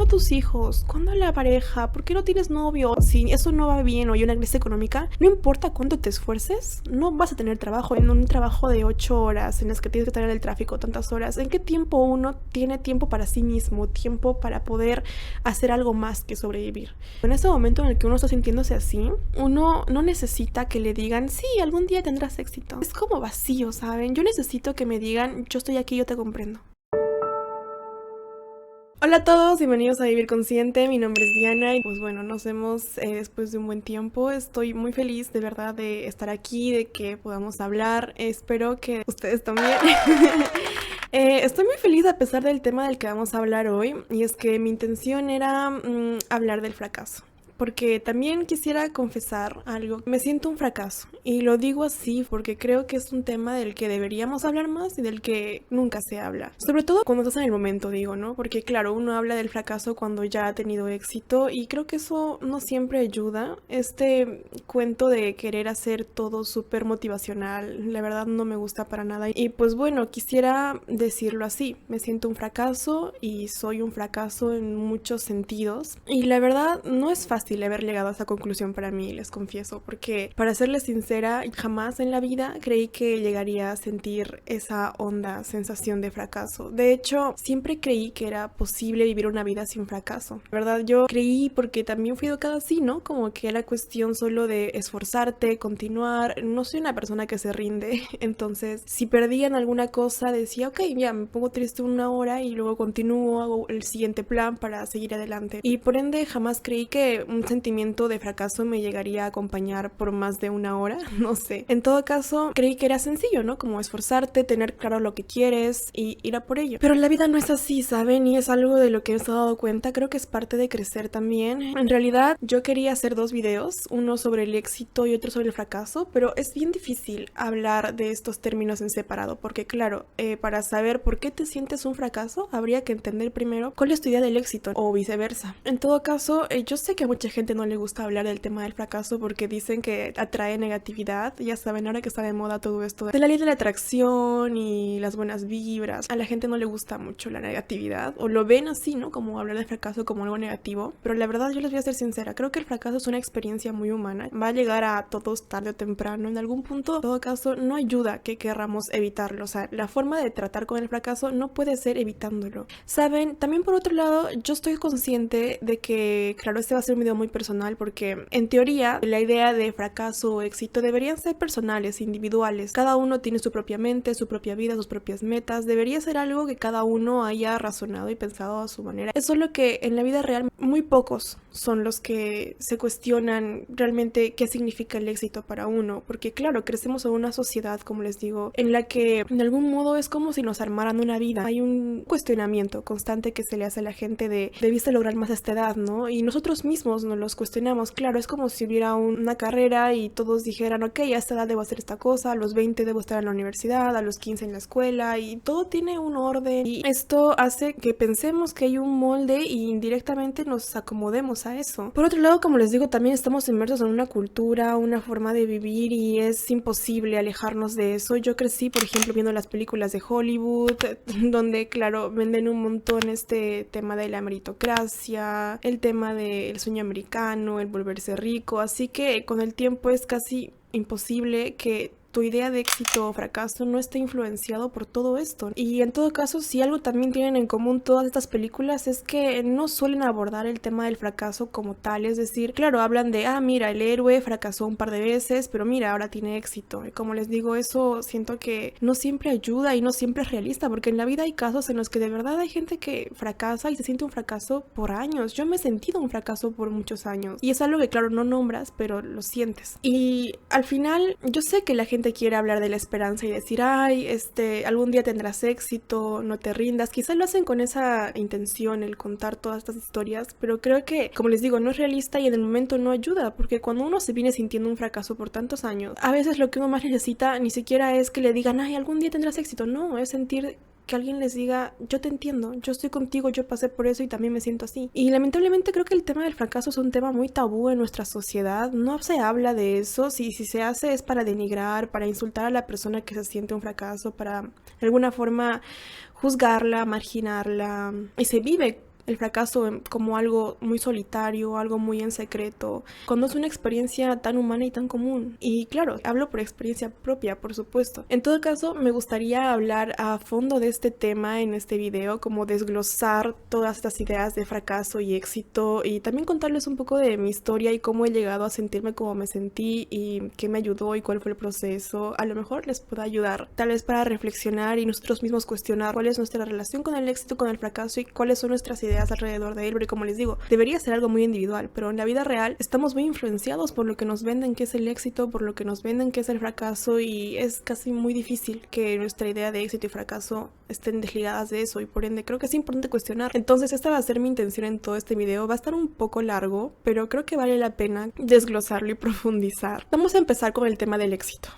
tus hijos? ¿Cuándo la pareja? ¿Por qué no tienes novio? Si eso no va bien o hay una crisis económica, no importa cuánto te esfuerces, no vas a tener trabajo. En un trabajo de 8 horas en las que tienes que estar en el tráfico tantas horas, ¿en qué tiempo uno tiene tiempo para sí mismo? Tiempo para poder hacer algo más que sobrevivir. En ese momento en el que uno está sintiéndose así, uno no necesita que le digan, sí, algún día tendrás éxito. Es como vacío, ¿saben? Yo necesito que me digan, yo estoy aquí, yo te comprendo. Hola a todos, bienvenidos a Vivir Consciente, mi nombre es Diana y pues bueno, nos vemos después de un buen tiempo. Estoy muy feliz de verdad de estar aquí, de que podamos hablar, espero que ustedes también. Estoy muy feliz a pesar del tema del que vamos a hablar hoy, y es que mi intención era hablar del fracaso. Porque también quisiera confesar algo. Me siento un fracaso. Y lo digo así porque creo que es un tema del que deberíamos hablar más y del que nunca se habla. Sobre todo cuando estás en el momento, digo, ¿no? Porque claro, uno habla del fracaso cuando ya ha tenido éxito y creo que eso no siempre ayuda. Este cuento de querer hacer todo súper motivacional, la verdad no me gusta para nada. Y pues bueno, quisiera decirlo así. Me siento un fracaso y soy un fracaso en muchos sentidos. Y la verdad no es fácil haber llegado a esa conclusión para mí, les confieso, porque para serles sincera, jamás en la vida creí que llegaría a sentir esa honda sensación de fracaso. De hecho, siempre creí que era posible vivir una vida sin fracaso. La verdad, yo creí porque también fui educada así, ¿no? Como que era cuestión solo de esforzarte, continuar. No soy una persona que se rinde, entonces si perdía en alguna cosa decía, ok, ya me pongo triste una hora y luego continúo, hago el siguiente plan para seguir adelante. Y por ende jamás creí que un sentimiento de fracaso me llegaría a acompañar por más de una hora, no sé. En todo caso, creí que era sencillo, ¿no? Como esforzarte, tener claro lo que quieres y ir a por ello. Pero la vida no es así, ¿saben? Y es algo de lo que me he dado cuenta, creo que es parte de crecer también. En realidad, yo quería hacer 2 videos, uno sobre el éxito y otro sobre el fracaso, pero es bien difícil hablar de estos términos en separado, porque claro, para saber por qué te sientes un fracaso, habría que entender primero cuál es tu idea del éxito, o viceversa. En todo caso, yo sé que a mucha gente no le gusta hablar del tema del fracaso porque dicen que atrae negatividad. Ya saben, ahora que está de moda todo esto de la ley de la atracción y las buenas vibras, a la gente no le gusta mucho la negatividad, o lo ven así, ¿no? Como hablar del fracaso como algo negativo. Pero la verdad, yo les voy a ser sincera, creo que el fracaso es una experiencia muy humana. Va a llegar a todos tarde o temprano. En algún punto, en todo caso, no ayuda que querramos evitarlo. O sea, la forma de tratar con el fracaso no puede ser evitándolo. Saben, también por otro lado, yo estoy consciente de que, claro, este va a ser un video muy personal porque en teoría la idea de fracaso o éxito deberían ser personales, individuales. Cada uno tiene su propia mente, su propia vida, sus propias metas. Debería ser algo que cada uno haya razonado y pensado a su manera. Es solo que en la vida real muy pocos son los que se cuestionan realmente qué significa el éxito para uno, porque claro, crecemos en una sociedad, como les digo, en la que de algún modo es como si nos armaran una vida. Hay un cuestionamiento constante que se le hace a la gente de debiste lograr más a esta edad, ¿no? Y nosotros mismos nos los cuestionamos. Claro, es como si hubiera una carrera y todos dijeran, ok, a esta edad debo hacer esta cosa, a los 20 debo estar en la universidad, a los 15 en la escuela, y todo tiene un orden, y esto hace que pensemos que hay un molde y indirectamente nos acomodemos a eso. Por otro lado, como les digo, también estamos inmersos en una cultura, una forma de vivir, y es imposible alejarnos de eso. Yo crecí, por ejemplo, viendo las películas de Hollywood, donde, claro, venden un montón este tema de la meritocracia, el tema del sueño americano, el volverse rico, así que con el tiempo es casi imposible que tu idea de éxito o fracaso no esté influenciado por todo esto. Y en todo caso, si algo también tienen en común todas estas películas es que no suelen abordar el tema del fracaso como tal. Es decir, claro, hablan de, mira, el héroe fracasó un par de veces, pero mira, ahora tiene éxito. Y como les digo, eso siento que no siempre ayuda y no siempre es realista, porque en la vida hay casos en los que de verdad hay gente que fracasa y se siente un fracaso por años. Yo me he sentido un fracaso por muchos años. Y es algo que, claro, no nombras, pero lo sientes. Y al final, yo sé que la gente quiere hablar de la esperanza y decir, ay, algún día tendrás éxito, no te rindas. Quizás lo hacen con esa intención, el contar todas estas historias, pero creo que, como les digo, no es realista y en el momento no ayuda, porque cuando uno se viene sintiendo un fracaso por tantos años, a veces lo que uno más necesita ni siquiera es que le digan, ay, algún día tendrás éxito. No, es sentir que alguien les diga, yo te entiendo, yo estoy contigo, yo pasé por eso y también me siento así. Y lamentablemente creo que el tema del fracaso es un tema muy tabú en nuestra sociedad. No se habla de eso. Si se hace es para denigrar, para insultar a la persona que se siente un fracaso, para de alguna forma juzgarla, marginarla. Y se vive el fracaso como algo muy solitario, algo muy en secreto, cuando es una experiencia tan humana y tan común. Y claro, hablo por experiencia propia, por supuesto. En todo caso, me gustaría hablar a fondo de este tema en este video, como desglosar todas estas ideas de fracaso y éxito, y también contarles un poco de mi historia y cómo he llegado a sentirme como me sentí y qué me ayudó y cuál fue el proceso. A lo mejor les pueda ayudar, tal vez para reflexionar y nosotros mismos cuestionar cuál es nuestra relación con el éxito, con el fracaso y cuáles son nuestras ideas alrededor de él, porque como les digo, debería ser algo muy individual, pero en la vida real estamos muy influenciados por lo que nos venden que es el éxito, por lo que nos venden que es el fracaso, y es casi muy difícil que nuestra idea de éxito y fracaso estén desligadas de eso, y por ende creo que es importante cuestionar. Entonces esta va a ser mi intención en todo este video. Va a estar un poco largo, pero creo que vale la pena desglosarlo y profundizar. Vamos a empezar con el tema del éxito.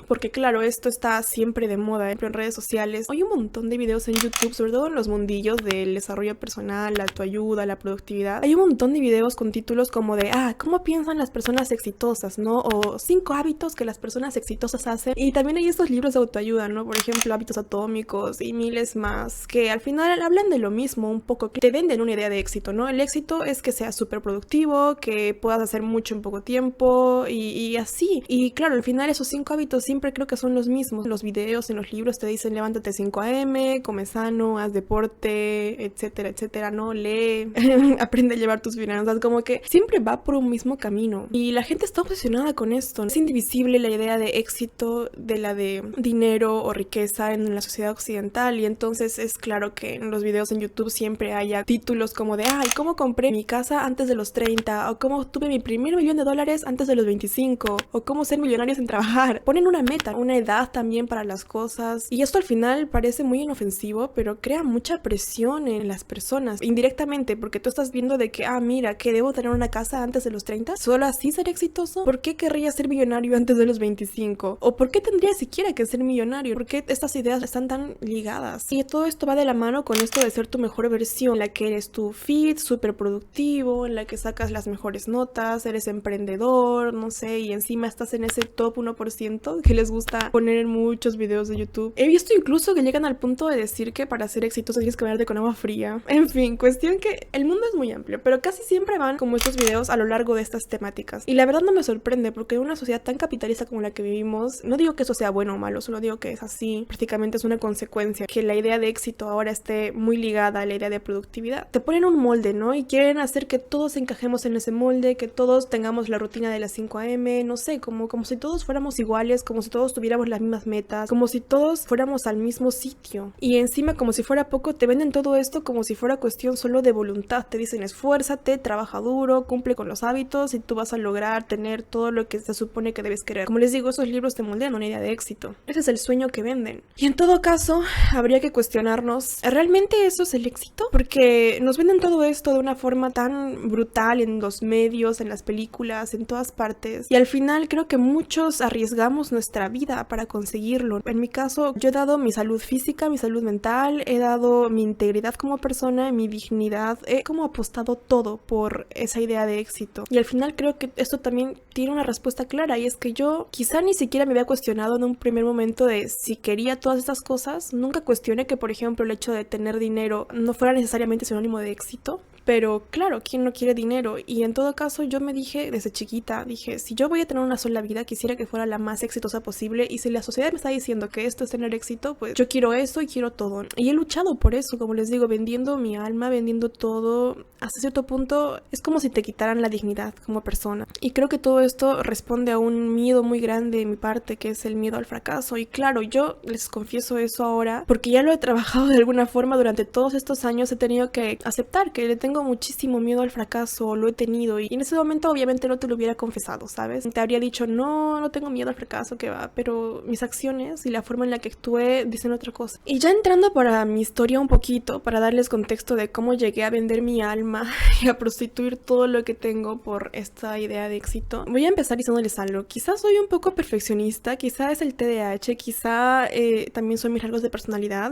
Porque claro, esto está siempre de moda en redes sociales. Hay un montón de videos en YouTube, sobre todo en los mundillos del desarrollo personal, la autoayuda, la productividad. Hay un montón de videos con títulos como de, ¿cómo piensan las personas exitosas?, ¿no? O 5 hábitos que las personas exitosas hacen. Y también hay estos libros de autoayuda, ¿no? Por ejemplo, Hábitos Atómicos y miles más, que al final hablan de lo mismo un poco, que te venden una idea de éxito, ¿no? El éxito es que seas súper productivo, que puedas hacer mucho en poco tiempo y así. Y claro, al final esos 5 hábitos siempre creo que son los mismos. Los videos, en los libros te dicen levántate 5 a.m, come sano, haz deporte, etcétera, etcétera, ¿no? Lee, aprende a llevar tus finanzas, como que siempre va por un mismo camino. Y la gente está obsesionada con esto. Es indivisible la idea de éxito de la de dinero o riqueza en la sociedad occidental, y entonces es claro que en los videos en YouTube siempre haya títulos como de ¿cómo compré mi casa antes de los 30? O ¿cómo tuve mi primer $1,000,000 antes de los 25? O ¿cómo ser millonario sin trabajar? Ponen una meta, una edad también para las cosas, y esto al final parece muy inofensivo, pero crea mucha presión en las personas indirectamente, porque tú estás viendo de que mira, que debo tener una casa antes de los 30, solo así ser exitoso. ¿Por qué querría ser millonario antes de los 25? ¿O por qué tendría siquiera que ser millonario? ¿Por qué estas ideas están tan ligadas? Y todo esto va de la mano con esto de ser tu mejor versión, en la que eres tu fit, súper productivo, en la que sacas las mejores notas, eres emprendedor, no sé, y encima estás en ese top 1% que les gusta poner en muchos videos de YouTube. He visto incluso que llegan al punto de decir que para ser exitoso tienes que bañarte con agua fría. En fin, cuestión que el mundo es muy amplio, pero casi siempre van como estos videos a lo largo de estas temáticas. Y la verdad no me sorprende, porque en una sociedad tan capitalista como la que vivimos, no digo que eso sea bueno o malo, solo digo que es así. Prácticamente es una consecuencia que la idea de éxito ahora esté muy ligada a la idea de productividad. Te ponen un molde, ¿no? Y quieren hacer que todos encajemos en ese molde, que todos tengamos la rutina de las 5 a.m, no sé, como si todos fuéramos iguales, como si todos tuviéramos las mismas metas, como si todos fuéramos al mismo sitio. Y encima, como si fuera poco, te venden todo esto como si fuera cuestión solo de voluntad. Te dicen esfuérzate, trabaja duro, cumple con los hábitos y tú vas a lograr tener todo lo que se supone que debes querer. Como les digo, esos libros te moldean una idea de éxito. Ese es el sueño que venden. Y en todo caso, habría que cuestionarnos, ¿realmente eso es el éxito? Porque nos venden todo esto de una forma tan brutal en los medios, en las películas, en todas partes. Y al final creo que muchos arriesgamos nuestra vida para conseguirlo. En mi caso, yo he dado mi salud física, mi salud mental, he dado mi integridad como persona, mi dignidad, he como apostado todo por esa idea de éxito. Y al final creo que esto también tiene una respuesta clara, y es que yo quizá ni siquiera me había cuestionado en un primer momento de si quería todas estas cosas. Nunca cuestioné que, por ejemplo, el hecho de tener dinero no fuera necesariamente sinónimo de éxito. Pero claro, ¿quién no quiere dinero? Y en todo caso yo me dije desde chiquita, dije, si yo voy a tener una sola vida, quisiera que fuera la más exitosa posible, y si la sociedad me está diciendo que esto es tener éxito, pues yo quiero eso y quiero todo. Y he luchado por eso, como les digo, vendiendo mi alma, vendiendo todo. Hasta cierto punto es como si te quitaran la dignidad como persona. Y creo que todo esto responde a un miedo muy grande de mi parte, que es el miedo al fracaso. Y claro, yo les confieso eso ahora, porque ya lo he trabajado de alguna forma durante todos estos años. He tenido que aceptar que le tengo muchísimo miedo al fracaso, lo he tenido, y en ese momento obviamente no te lo hubiera confesado, ¿sabes? Te habría dicho, no tengo miedo al fracaso, que va, pero mis acciones y la forma en la que actué dicen otra cosa. Y ya entrando para mi historia un poquito, para darles contexto de cómo llegué a vender mi alma y a prostituir todo lo que tengo por esta idea de éxito, voy a empezar diciéndoles algo. Quizás soy un poco perfeccionista, quizás es el TDAH, quizá también son mis rasgos de personalidad,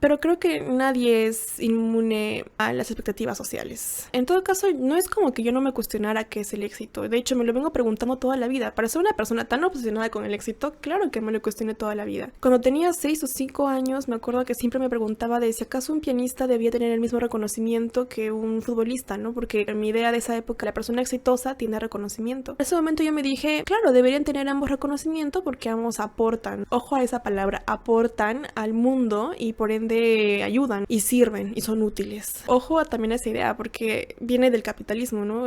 pero creo que nadie es inmune a las expectativas pruebas sociales. En todo caso, no es como que yo no me cuestionara qué es el éxito. De hecho, me lo vengo preguntando toda la vida. Para ser una persona tan obsesionada con el éxito, claro que me lo cuestioné toda la vida. Cuando tenía 6 o 5 años, me acuerdo que siempre me preguntaba de si acaso un pianista debía tener el mismo reconocimiento que un futbolista, ¿no? Porque en mi idea de esa época, la persona exitosa tiene reconocimiento. En ese momento yo me dije, claro, deberían tener ambos reconocimiento porque ambos aportan. Ojo a esa palabra, aportan al mundo y por ende ayudan y sirven y son útiles. Ojo también a esa idea porque viene del capitalismo, ¿no?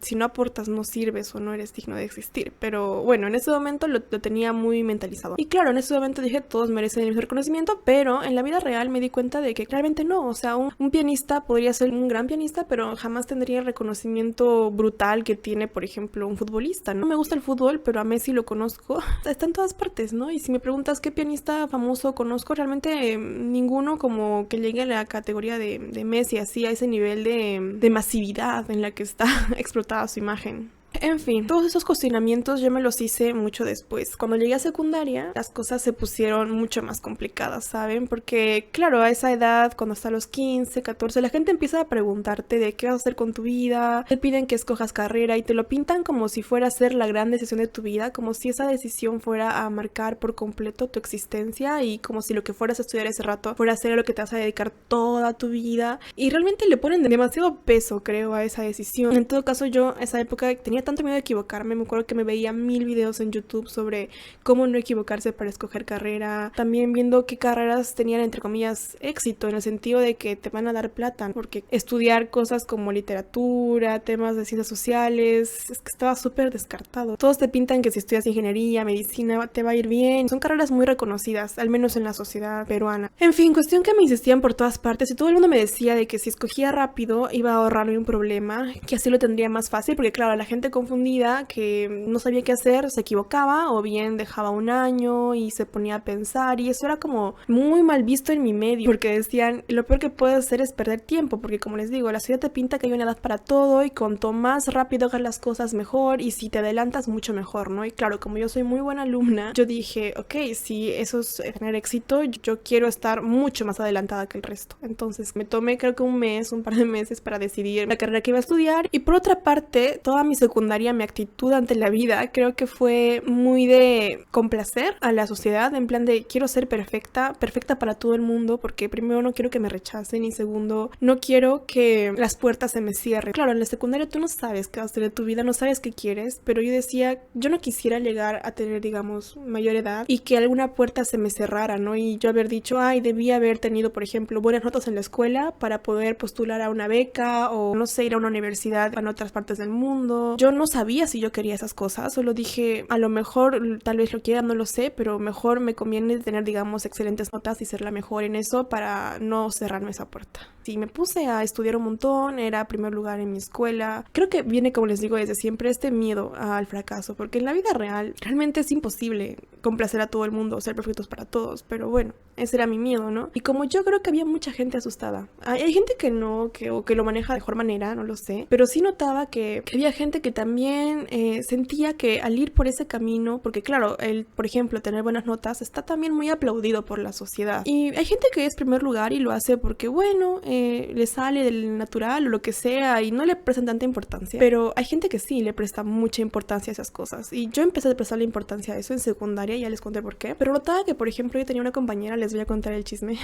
Si no aportas no sirves o no eres digno de existir. Pero bueno, en ese momento lo tenía muy mentalizado. Y claro, en ese momento dije, todos merecen el mismo reconocimiento, pero en la vida real me di cuenta de que claramente no. O sea, un pianista podría ser un gran pianista, pero jamás tendría el reconocimiento brutal que tiene, por ejemplo, un futbolista, ¿no? Me gusta el fútbol, pero a Messi lo conozco. Está en todas partes, ¿no? Y si me preguntas qué pianista famoso conozco, realmente ninguno como que llegue a la categoría de Messi, así a ese nivel de masividad en la que está explotada su imagen. En fin, todos esos cuestionamientos yo me los hice mucho después. Cuando llegué a secundaria, las cosas se pusieron mucho más complicadas, ¿saben? Porque, claro, a esa edad, cuando hasta los 15, 14, la gente empieza a preguntarte de qué vas a hacer con tu vida, te piden que escojas carrera y te lo pintan como si fuera a ser la gran decisión de tu vida, como si esa decisión fuera a marcar por completo tu existencia y como si lo que fueras a estudiar ese rato fuera a ser a lo que te vas a dedicar toda tu vida. Y realmente le ponen demasiado peso, creo, a esa decisión. En todo caso, yo esa época tenía tanto miedo de equivocarme, me acuerdo que me veía 1000 videos en YouTube sobre cómo no equivocarse para escoger carrera, también viendo qué carreras tenían entre comillas éxito, en el sentido de que te van a dar plata, porque estudiar cosas como literatura, temas de ciencias sociales, es que estaba súper descartado. Todos te pintan que si estudias ingeniería, medicina, te va a ir bien, son carreras muy reconocidas, al menos en la sociedad peruana. En fin, cuestión que me insistían por todas partes y todo el mundo me decía de que si escogía rápido iba a ahorrarme un problema, que así lo tendría más fácil, porque claro, la gente confundida que no sabía qué hacer se equivocaba o bien dejaba un año y se ponía a pensar y eso era como muy mal visto en mi medio porque decían lo peor que puedes hacer es perder tiempo porque como les digo la sociedad te pinta que hay una edad para todo y cuanto más rápido hagas las cosas mejor y si te adelantas mucho mejor, ¿no? Y claro, como yo soy muy buena alumna yo dije ok, si eso es tener éxito yo quiero estar mucho más adelantada que el resto, entonces me tomé creo que un par de meses para decidir la carrera que iba a estudiar y por otra parte toda mi secundaria, mi actitud ante la vida, creo que fue muy de complacer a la sociedad, en plan de quiero ser perfecta para todo el mundo, porque primero no quiero que me rechacen y segundo, no quiero que las puertas se me cierren. Claro, en la secundaria tú no sabes qué vas a hacer de tu vida, no sabes qué quieres, pero yo decía, yo no quisiera llegar a tener, digamos, mayor edad y que alguna puerta se me cerrara, ¿no? Y yo haber dicho, ay, debía haber tenido, por ejemplo, buenas notas en la escuela para poder postular a una beca o, no sé, ir a una universidad en otras partes del mundo. Yo no sabía si yo quería esas cosas, solo dije, a lo mejor tal vez lo quiera, no lo sé, pero mejor me conviene tener, digamos, excelentes notas y ser la mejor en eso para no cerrarme esa puerta. Sí, me puse a estudiar un montón, era primer lugar en mi escuela. Creo que viene, como les digo, desde siempre este miedo al fracaso, porque en la vida real realmente es imposible complacer a todo el mundo, ser perfectos para todos, pero bueno, ese era mi miedo, ¿no? Y como yo creo que había mucha gente asustada. Hay gente que no, o que lo maneja de mejor manera, no lo sé, pero sí notaba que había gente que también sentía que al ir por ese camino, porque claro, por ejemplo, tener buenas notas está también muy aplaudido por la sociedad. Y hay gente que es primer lugar y lo hace porque, bueno, le sale del natural o lo que sea y no le prestan tanta importancia. Pero hay gente que sí le presta mucha importancia a esas cosas. Y yo empecé a prestarle importancia a eso en secundaria, ya les conté por qué. Pero notaba que, por ejemplo, yo tenía una compañera, les voy a contar el chisme,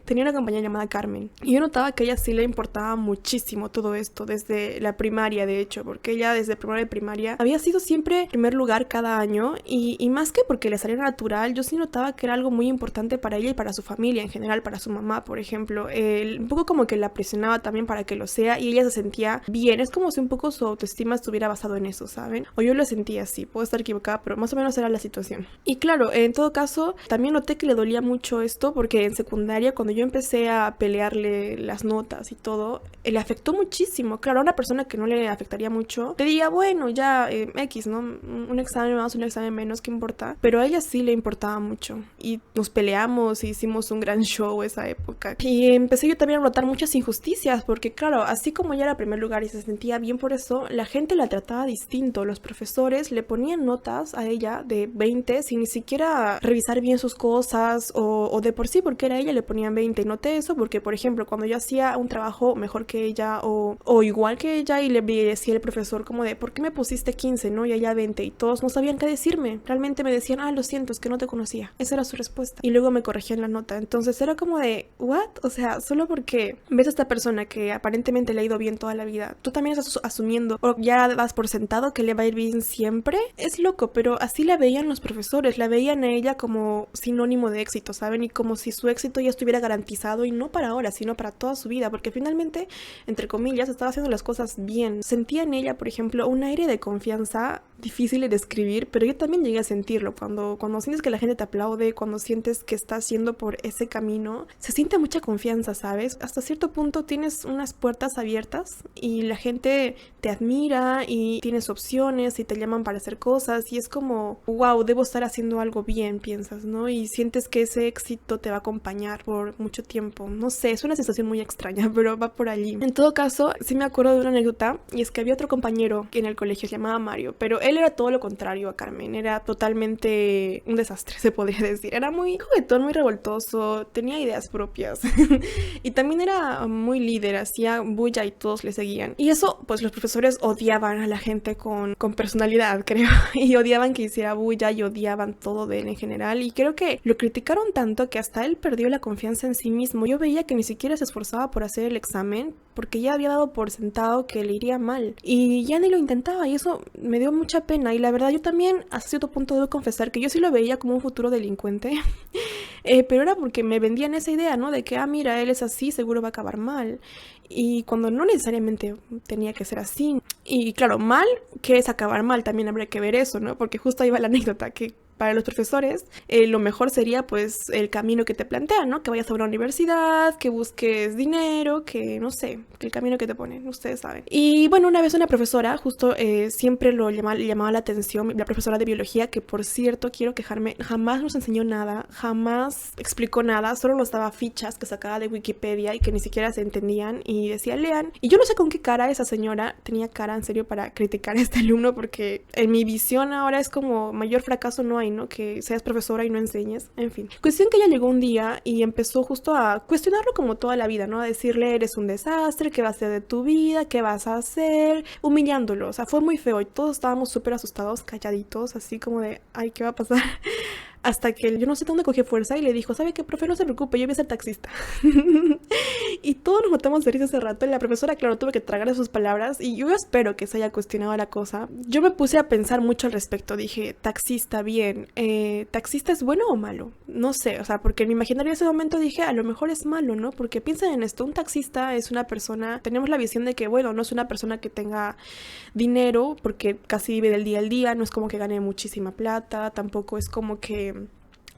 tenía una compañera llamada Carmen. Y yo notaba que a ella sí le importaba muchísimo todo esto, desde la primaria, de hecho, porque ella desde primero de primaria había sido siempre primer lugar cada año y más que porque le saliera natural, yo sí notaba que era algo muy importante para ella y para su familia en general, para su mamá, por ejemplo. Un poco como que la presionaba también para que lo sea y ella se sentía bien. Es como si un poco su autoestima estuviera basado en eso, ¿saben? O yo lo sentía así, puedo estar equivocada, pero más o menos era la situación. Y claro, en todo caso, también noté que le dolía mucho esto porque en secundaria, cuando yo empecé a pelearle las notas y todo, le afectó muchísimo. Claro, a una persona que no le afectaría mucho, te diga, bueno, ya, X, ¿no? Un examen más, un examen menos, ¿qué importa? Pero a ella sí le importaba mucho. Y nos peleamos, y hicimos un gran show esa época. Y empecé yo también a notar muchas injusticias, porque claro, así como ella era primer lugar y se sentía bien por eso, la gente la trataba distinto. Los profesores le ponían notas a ella de 20 sin ni siquiera revisar bien sus cosas o de por sí, porque era ella, le ponían 20. Y noté eso porque, por ejemplo, cuando yo hacía un trabajo mejor que ella o igual que ella y le decía el profesor como de, ¿por qué me pusiste 15, no? Y ella 20. Y todos no sabían qué decirme. Realmente me decían, lo siento, es que no te conocía. Esa era su respuesta. Y luego me corregían la nota. Entonces era como de, ¿what? O sea, solo porque ves a esta persona que aparentemente le ha ido bien toda la vida, tú también estás asumiendo o ya das por sentado que le va a ir bien siempre. Es loco, pero así la veían los profesores. La veían a ella como sinónimo de éxito, ¿saben? Y como si su éxito ya estuviera garantizado y no para ahora, sino para toda su vida. Porque finalmente, entre comillas, estaba haciendo las cosas bien. Sentía en ella, por ejemplo, un aire de confianza difícil de describir, pero yo también llegué a sentirlo. Cuando sientes que la gente te aplaude, cuando sientes que estás yendo por ese camino, se siente mucha confianza, ¿sabes? Hasta cierto punto tienes unas puertas abiertas y la gente te admira y tienes opciones y te llaman para hacer cosas y es como, wow, debo estar haciendo algo bien, piensas, ¿no? Y sientes que ese éxito te va a acompañar por mucho tiempo. No sé, es una sensación muy extraña, pero va por allí. En todo caso, sí me acuerdo de una anécdota y es que había otro compañero que en el colegio se llamaba Mario, pero él era todo lo contrario a Carmen, era totalmente un desastre, se podría decir. Era muy juguetón, muy revoltoso, tenía ideas propias y también era muy líder, hacía bulla y todos le seguían. Y eso, pues los profesores odiaban a la gente con personalidad, creo, y odiaban que hiciera bulla y odiaban todo de él en general. Y creo que lo criticaron tanto que hasta él perdió la confianza en sí mismo. Yo veía que ni siquiera se esforzaba por hacer el examen porque ya había dado por sentado que le iría mal y ya ni lo intentaba y eso me dio mucha pena. Y la verdad yo también hasta cierto punto debo confesar que yo sí lo veía como un futuro delincuente. Pero era porque me vendían esa idea, ¿no? De que, mira, él es así, seguro va a acabar mal. Y cuando no necesariamente tenía que ser así. Y claro, mal, ¿qué es acabar mal? También habría que ver eso, ¿no? Porque justo ahí va la anécdota, que para los profesores lo mejor sería pues el camino que te plantean, ¿no? Que vayas a una universidad, que busques dinero, que no sé, el camino que te ponen, ustedes saben. Y bueno, una vez una profesora justo siempre le llamaba la atención, la profesora de biología, que por cierto quiero quejarme, jamás nos enseñó nada, jamás explicó nada, solo nos daba fichas que sacaba de Wikipedia y que ni siquiera se entendían y decía lean. Y yo no sé con qué cara esa señora tenía cara en serio para criticar a este alumno, porque en mi visión ahora es como mayor fracaso no hay, ¿no? Que seas profesora y no enseñes, en fin. Cuestión que ella llegó un día y empezó justo a cuestionarlo como toda la vida, ¿no? A decirle, eres un desastre, ¿qué va a ser de tu vida? ¿Qué vas a hacer? Humillándolo, o sea, fue muy feo y todos estábamos súper asustados, calladitos, así como de, ay, ¿qué va a pasar? Hasta que yo no sé dónde cogió fuerza y le dijo, ¿sabe qué, profe? No se preocupe, yo voy a ser taxista. Y todos nos matamos de risa ese rato. Y la profesora, claro, tuve que tragar sus palabras. Y yo espero que se haya cuestionado la cosa. Yo me puse a pensar mucho al respecto. Dije, taxista, bien. ¿Taxista es bueno o malo? No sé, o sea, porque en mi imaginario en ese momento dije, a lo mejor es malo, ¿no? Porque piensen en esto, un taxista es una persona, tenemos la visión de que, bueno, no es una persona que tenga dinero, porque casi vive del día al día, no es como que gane muchísima plata, tampoco es como que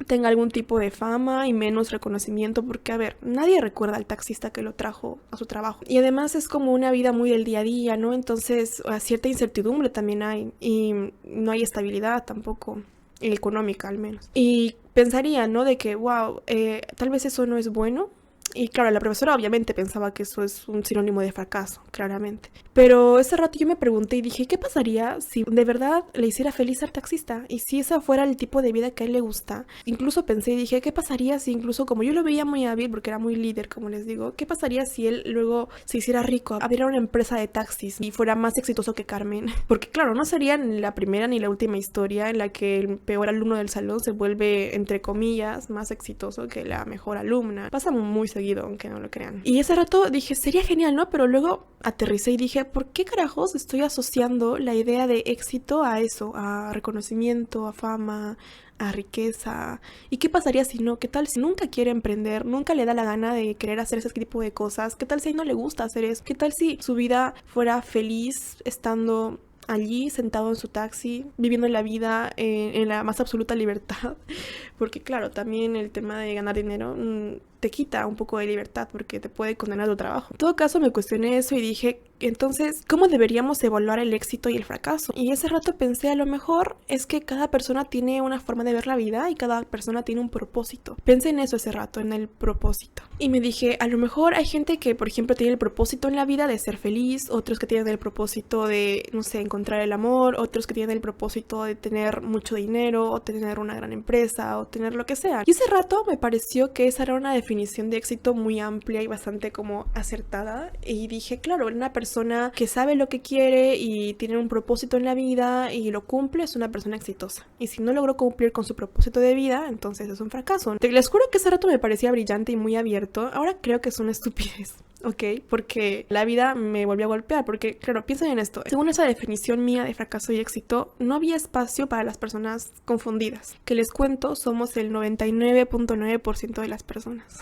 tenga algún tipo de fama y menos reconocimiento, porque a ver, nadie recuerda al taxista que lo trajo a su trabajo. Y además es como una vida muy del día a día, ¿no? Entonces cierta incertidumbre también hay y no hay estabilidad tampoco, económica al menos. Y pensaría, ¿no? De que, wow, tal vez eso no es bueno. Y claro, la profesora obviamente pensaba que eso es un sinónimo de fracaso, claramente. Pero ese rato yo me pregunté y dije, ¿qué pasaría si de verdad le hiciera feliz ser taxista? Y si ese fuera el tipo de vida que a él le gusta. Incluso pensé y dije, ¿qué pasaría si incluso como yo lo veía muy hábil, porque era muy líder, como les digo, ¿qué pasaría si él luego se hiciera rico, abriera una empresa de taxis y fuera más exitoso que Carmen? Porque claro, no sería ni la primera ni la última historia en la que el peor alumno del salón se vuelve, entre comillas, más exitoso que la mejor alumna. Pasa muy seguido, aunque no lo crean. Y ese rato dije, sería genial, ¿no? Pero luego aterricé y dije, ¿por qué carajos estoy asociando la idea de éxito a eso? A reconocimiento, a fama, a riqueza. ¿Y qué pasaría si no? ¿Qué tal si nunca quiere emprender? Nunca le da la gana de querer hacer ese tipo de cosas. ¿Qué tal si a él no le gusta hacer eso? ¿Qué tal si su vida fuera feliz estando allí sentado en su taxi, viviendo la vida en la más absoluta libertad? Porque claro, también el tema de ganar dinero te quita un poco de libertad porque te puede condenar a tu trabajo. En todo caso me cuestioné eso y dije, entonces, ¿cómo deberíamos evaluar el éxito y el fracaso? Y ese rato pensé, a lo mejor es que cada persona tiene una forma de ver la vida y cada persona tiene un propósito. Pensé en eso ese rato, en el propósito. Y me dije, a lo mejor hay gente que, por ejemplo, tiene el propósito en la vida de ser feliz, otros que tienen el propósito de, no sé, encontrar el amor, otros que tienen el propósito de tener mucho dinero, o tener una gran empresa, o tener lo que sea. Y ese rato me pareció que esa era una definición de éxito muy amplia y bastante como acertada. Y dije, claro, una persona que sabe lo que quiere y tiene un propósito en la vida y lo cumple es una persona exitosa. Y si no logró cumplir con su propósito de vida, entonces es un fracaso. Les juro que ese rato me parecía brillante y muy abierto. Ahora creo que es una estupidez. ¿Ok? Porque la vida me volvió a golpear, porque claro, piensen en esto, según esa definición mía de fracaso y éxito, no había espacio para las personas confundidas, que les cuento, somos el 99.9% de las personas.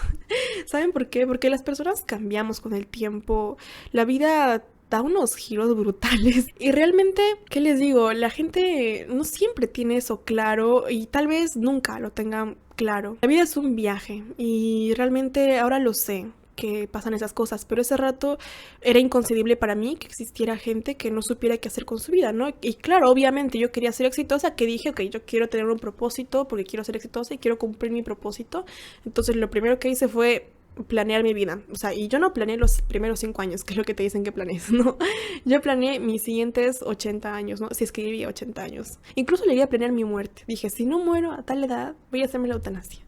¿Saben por qué? Porque las personas cambiamos con el tiempo, la vida da unos giros brutales y realmente, ¿qué les digo? La gente no siempre tiene eso claro y tal vez nunca lo tengan claro. La vida es un viaje y realmente ahora lo sé, que pasan esas cosas, pero ese rato era inconcebible para mí que existiera gente que no supiera qué hacer con su vida, ¿no? Y claro, obviamente yo quería ser exitosa, que dije, ok, yo quiero tener un propósito porque quiero ser exitosa y quiero cumplir mi propósito. Entonces lo primero que hice fue planear mi vida, o sea, y yo no planeé los primeros 5 años, que es lo que te dicen que planees, ¿no? Yo planeé mis siguientes 80 años, ¿no? Si es que vivía 80 años. Incluso llegué a planear mi muerte. Dije, si no muero a tal edad, voy a hacerme la eutanasia.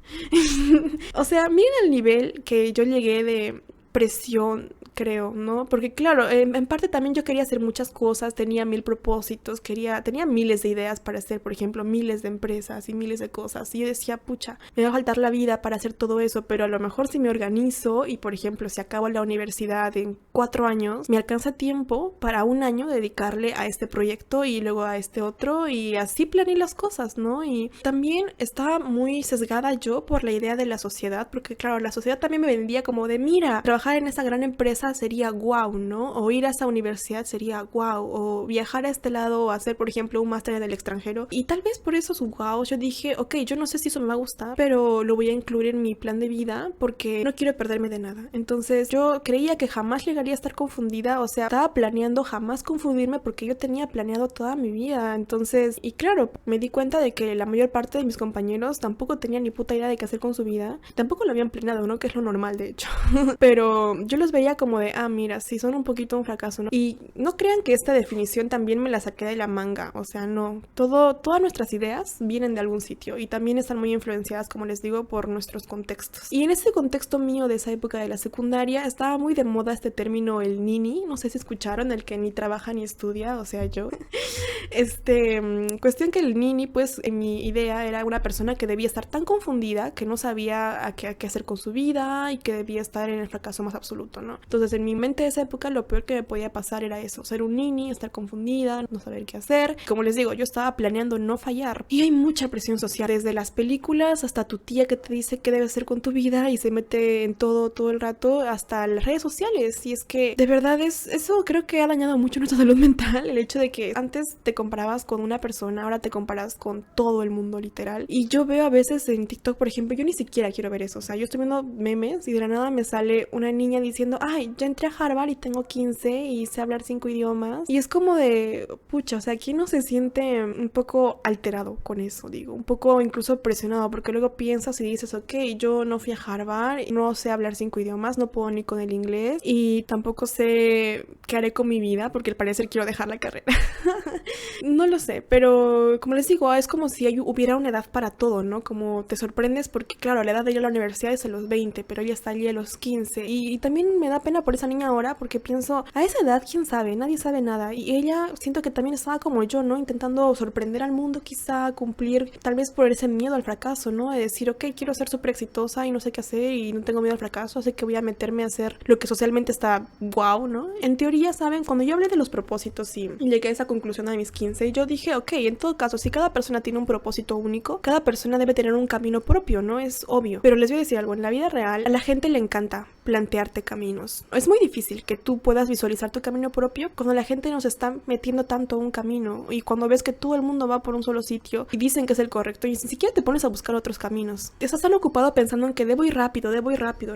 O sea, miren el nivel que yo llegué de presión, creo, ¿no? Porque claro, en parte también yo quería hacer muchas cosas, tenía 1000 propósitos, tenía miles de ideas para hacer, por ejemplo, miles de empresas y miles de cosas. Y yo decía, pucha, me va a faltar la vida para hacer todo eso, pero a lo mejor si me organizo y, por ejemplo, si acabo la universidad en 4 años, me alcanza tiempo para 1 año dedicarle a este proyecto y luego a este otro y así planeé las cosas, ¿no? Y también estaba muy sesgada yo por la idea de la sociedad, porque claro, la sociedad también me vendía como de, mira, trabajar en esa gran empresa sería guau, ¿no? O ir a esa universidad sería guau, o viajar a este lado o hacer, por ejemplo, un máster en el extranjero. Y tal vez por esos guau yo dije, ok, yo no sé si eso me va a gustar, pero lo voy a incluir en mi plan de vida porque no quiero perderme de nada. Entonces yo creía que jamás llegaría a estar confundida, o sea, estaba planeando jamás confundirme porque yo tenía planeado toda mi vida. Entonces, y claro, me di cuenta de que la mayor parte de mis compañeros tampoco tenían ni puta idea de qué hacer con su vida. Tampoco lo habían planeado, ¿no? Que es lo normal, de hecho. Pero yo los veía como de, mira, sí, son un poquito un fracaso, ¿no? Y no crean que esta definición también me la saqué de la manga, o sea, no. Todas nuestras ideas vienen de algún sitio y también están muy influenciadas, como les digo, por nuestros contextos. Y en ese contexto mío de esa época de la secundaria, estaba muy de moda este término, el nini, no sé si escucharon, el que ni trabaja ni estudia, o sea, yo. Cuestión que el nini, pues, en mi idea era una persona que debía estar tan confundida que no sabía a qué hacer con su vida y que debía estar en el fracaso más absoluto, ¿no? Entonces en mi mente de esa época lo peor que me podía pasar era eso, ser un nini, estar confundida, no saber qué hacer. Como les digo, yo estaba planeando no fallar y hay mucha presión social, desde las películas hasta tu tía que te dice qué debes hacer con tu vida y se mete en todo el rato, hasta las redes sociales. Y es que de verdad eso creo que ha dañado mucho nuestra salud mental, el hecho de que antes te comparabas con una persona, ahora te comparas con todo el mundo literal. Y yo veo a veces en TikTok, por ejemplo, yo ni siquiera quiero ver eso, o sea, yo estoy viendo memes y de la nada me sale una niña diciendo, ay, ya entré a Harvard y tengo 15 y sé hablar 5 idiomas. Y es como de, pucha, o sea, ¿quién no se siente un poco alterado con eso? Digo, un poco incluso presionado, porque luego piensas y dices, ok, yo no fui a Harvard, no sé hablar 5 idiomas, no puedo ni con el inglés y tampoco sé qué haré con mi vida, porque al parecer quiero dejar la carrera. No lo sé, pero como les digo, es como si hubiera una edad para todo, ¿no? Como te sorprendes porque, claro, la edad de ir a la universidad es a los 20, pero ella está allí a los 15. Y también me da pena por esa niña ahora porque pienso, a esa edad, ¿quién sabe? Nadie sabe nada. Y ella siento que también estaba como yo, ¿no? Intentando sorprender al mundo, quizá cumplir, tal vez por ese miedo al fracaso, ¿no? De decir, ok, quiero ser súper exitosa y no sé qué hacer y no tengo miedo al fracaso, así que voy a meterme a hacer lo que socialmente está guau, ¿no? En teoría, ¿saben? Cuando yo hablé de los propósitos y llegué a esa conclusión a mis 15, yo dije, ok, en todo caso, si cada persona tiene un propósito único, cada persona debe tener un camino propio, ¿no? Es obvio. Pero les voy a decir algo, en la vida real a la gente le encanta plantearte caminos. Es muy difícil que tú puedas visualizar tu camino propio cuando la gente nos está metiendo tanto a un camino y cuando ves que todo el mundo va por un solo sitio y dicen que es el correcto y ni siquiera te pones a buscar otros caminos. Estás tan ocupado pensando en que debo ir rápido,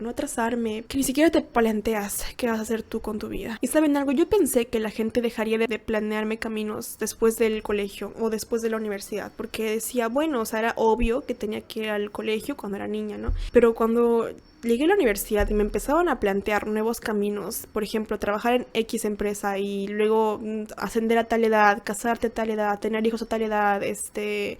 no atrasarme, que ni siquiera te planteas qué vas a hacer tú con tu vida. Y ¿saben algo? Yo pensé que la gente dejaría de planearme caminos después del colegio o después de la universidad, porque decía, bueno, o sea, era obvio que tenía que ir al colegio cuando era niña, ¿no? Pero cuando llegué a la universidad y me empezaban a plantear nuevos caminos, por ejemplo, trabajar en X empresa y luego ascender a tal edad, casarte a tal edad, tener hijos a tal edad,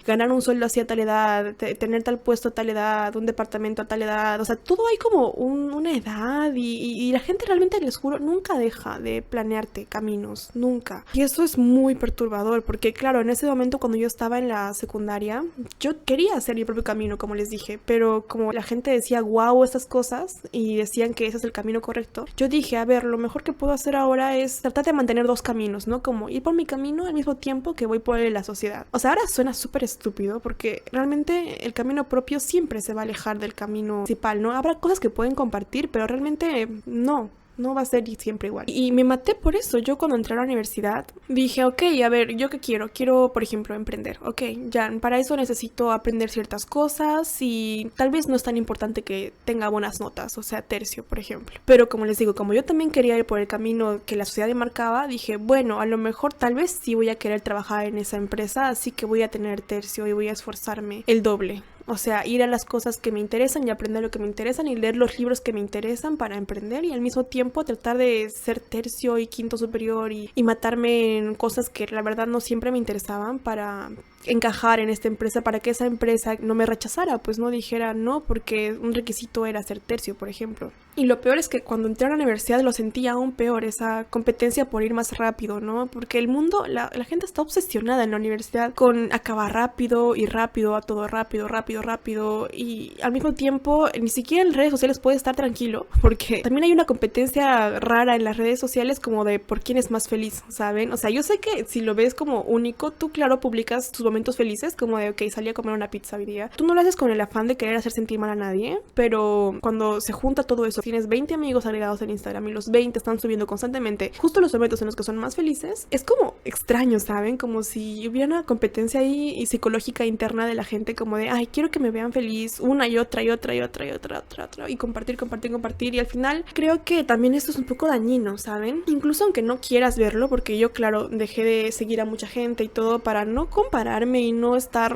ganar un sueldo así a tal edad, tener tal puesto a tal edad, un departamento a tal edad, o sea, todo hay como una edad y la gente realmente, les juro, nunca deja de planearte caminos, nunca. Y eso es muy perturbador porque, claro, en ese momento cuando yo estaba en la secundaria, yo quería hacer mi propio camino, como les dije, pero como la gente decía, wow, estas cosas y decían que ese es el camino correcto, yo dije, a ver, lo mejor que puedo hacer ahora es tratar de mantener dos caminos, ¿no? Como ir por mi camino al mismo tiempo que voy por el de la sociedad. O sea, ahora suena súper estúpido porque realmente el camino propio siempre se va a alejar del camino principal, ¿no? Habrá cosas que pueden compartir, pero realmente no va a ser siempre igual. Y me maté por eso. Yo cuando entré a la universidad dije, ok, a ver, ¿yo qué quiero? Quiero, por ejemplo, emprender. Ok, ya, para eso necesito aprender ciertas cosas y tal vez no es tan importante que tenga buenas notas, o sea, tercio, por ejemplo. Pero como les digo, como yo también quería ir por el camino que la sociedad me marcaba, dije, bueno, a lo mejor tal vez sí voy a querer trabajar en esa empresa, así que voy a tener tercio y voy a esforzarme el doble. O sea, ir a las cosas que me interesan y aprender lo que me interesan y leer los libros que me interesan para emprender y al mismo tiempo tratar de ser tercio y quinto superior y matarme en cosas que la verdad no siempre me interesaban para encajar en esta empresa, para que esa empresa no me rechazara, pues no dijera no porque un requisito era ser tercio, por ejemplo. Y lo peor es que cuando entré a la universidad lo sentía aún peor, esa competencia por ir más rápido, ¿no? Porque el mundo, la gente está obsesionada en la universidad con acabar rápido y rápido, a todo rápido y al mismo tiempo ni siquiera en redes sociales puedes estar tranquilo porque también hay una competencia rara en las redes sociales como de por quién es más feliz, ¿saben? O sea, yo sé que si lo ves como único, tú claro publicas tus momentos felices como de ok, salí a comer una pizza hoy día. Tú no lo haces con el afán de querer hacer sentir mal a nadie, pero cuando se junta todo eso, tienes 20 amigos agregados en Instagram y los 20 están subiendo constantemente justo los momentos en los que son más felices, es como extraño, ¿saben? Como si hubiera una competencia ahí y psicológica interna de la gente como de ay, quiero que me vean feliz una y otra y compartir y al final creo que también esto es un poco dañino, ¿saben? Incluso aunque no quieras verlo, porque yo claro dejé de seguir a mucha gente y todo para no compararme y no estar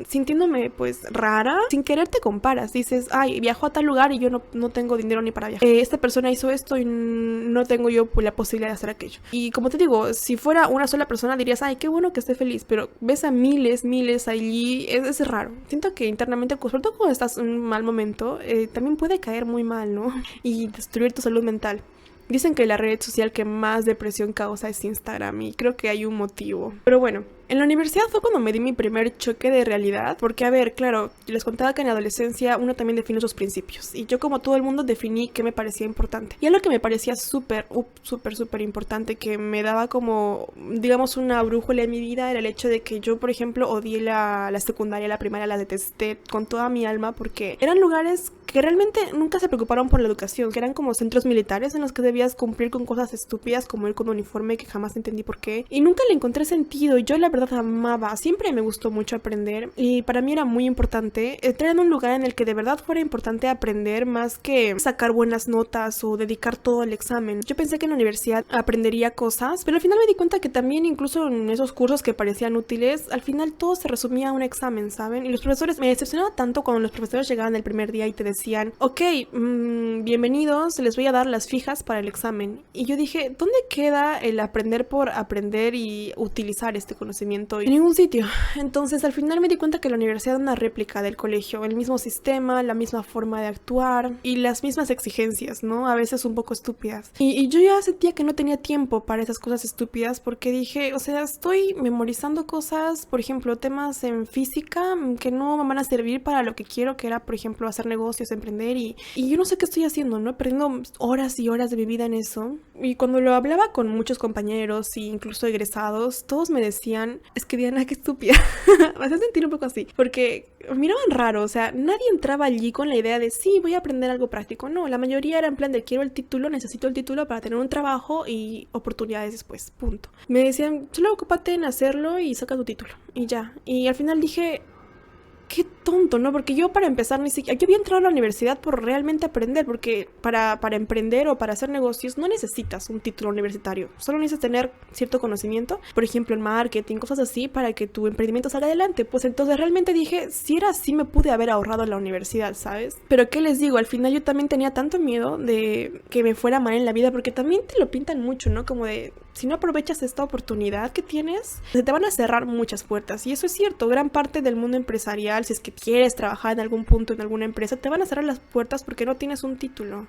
sintiéndome pues rara, sin querer te comparas, dices ay, viajo a tal lugar y yo no tengo dinero ni para viajar, esta persona hizo esto y no tengo yo pues, la posibilidad de hacer aquello, y como te digo, si fuera una sola persona dirías ay, qué bueno que esté feliz, pero ves a miles allí, es raro. Siento que internamente, sobre todo cuando estás en un mal momento, también puede caer muy mal, ¿no? Y destruir tu salud mental. Dicen que la red social que más depresión causa es Instagram y creo que hay un motivo. Pero bueno, en la universidad fue cuando me di mi primer choque de realidad, porque a ver, claro, les contaba que en la adolescencia uno también define sus principios y yo como todo el mundo definí qué me parecía importante. Y algo que me parecía súper importante, que me daba como, digamos, una brújula en mi vida, era el hecho de que yo, por ejemplo, odié la secundaria, la primaria, la detesté con toda mi alma porque eran lugares que realmente nunca se preocuparon por la educación, que eran como centros militares en los que debías cumplir con cosas estúpidas como ir con uniforme, que jamás entendí por qué, y nunca le encontré sentido. Yo la verdad amaba, siempre me gustó mucho aprender y para mí era muy importante entrar en un lugar en el que de verdad fuera importante aprender más que sacar buenas notas o dedicar todo al examen. Yo pensé que en la universidad aprendería cosas, pero al final me di cuenta que también incluso en esos cursos que parecían útiles, al final todo se resumía a un examen, ¿saben? Y los profesores, me decepcionaba tanto cuando los profesores llegaban el primer día y te decían, ok, bienvenidos, les voy a dar las fijas para el examen. Y yo dije, ¿dónde queda el aprender por aprender y utilizar este conocimiento? En ningún sitio. Entonces al final me di cuenta que la universidad era una réplica del colegio, el mismo sistema, la misma forma de actuar y las mismas exigencias, ¿no? A veces un poco estúpidas. Y yo ya sentía que no tenía tiempo para esas cosas estúpidas porque dije, o sea, estoy memorizando cosas, por ejemplo, temas en física que no me van a servir para lo que quiero, que era, por ejemplo, hacer negocios, emprender y yo no sé qué estoy haciendo, ¿no? Perdiendo horas y horas de mi vida en eso. Y cuando lo hablaba con muchos compañeros e incluso egresados, todos me decían decían, es que Diana, qué estúpida. Me hacía sentir un poco así, porque me miraban raro, o sea, nadie entraba allí con la idea de, sí, voy a aprender algo práctico. No, la mayoría era en plan de, quiero el título, necesito el título para tener un trabajo y oportunidades después, punto. Me decían, solo ocúpate en hacerlo y saca tu título, y ya. Y al final dije, qué tonto, ¿no? Porque yo para empezar ni siquiera... Yo había entrado a la universidad por realmente aprender, porque para emprender o para hacer negocios no necesitas un título universitario. Solo necesitas tener cierto conocimiento, por ejemplo, en marketing, cosas así, para que tu emprendimiento salga adelante. Pues entonces realmente dije, si era así me pude haber ahorrado en la universidad, ¿sabes? Pero ¿qué les digo? Al final yo también tenía tanto miedo de que me fuera mal en la vida, porque también te lo pintan mucho, ¿no? Como de... Si no aprovechas esta oportunidad que tienes, se te van a cerrar muchas puertas. Y eso es cierto, gran parte del mundo empresarial, si es que quieres trabajar en algún punto en alguna empresa, te van a cerrar las puertas porque no tienes un título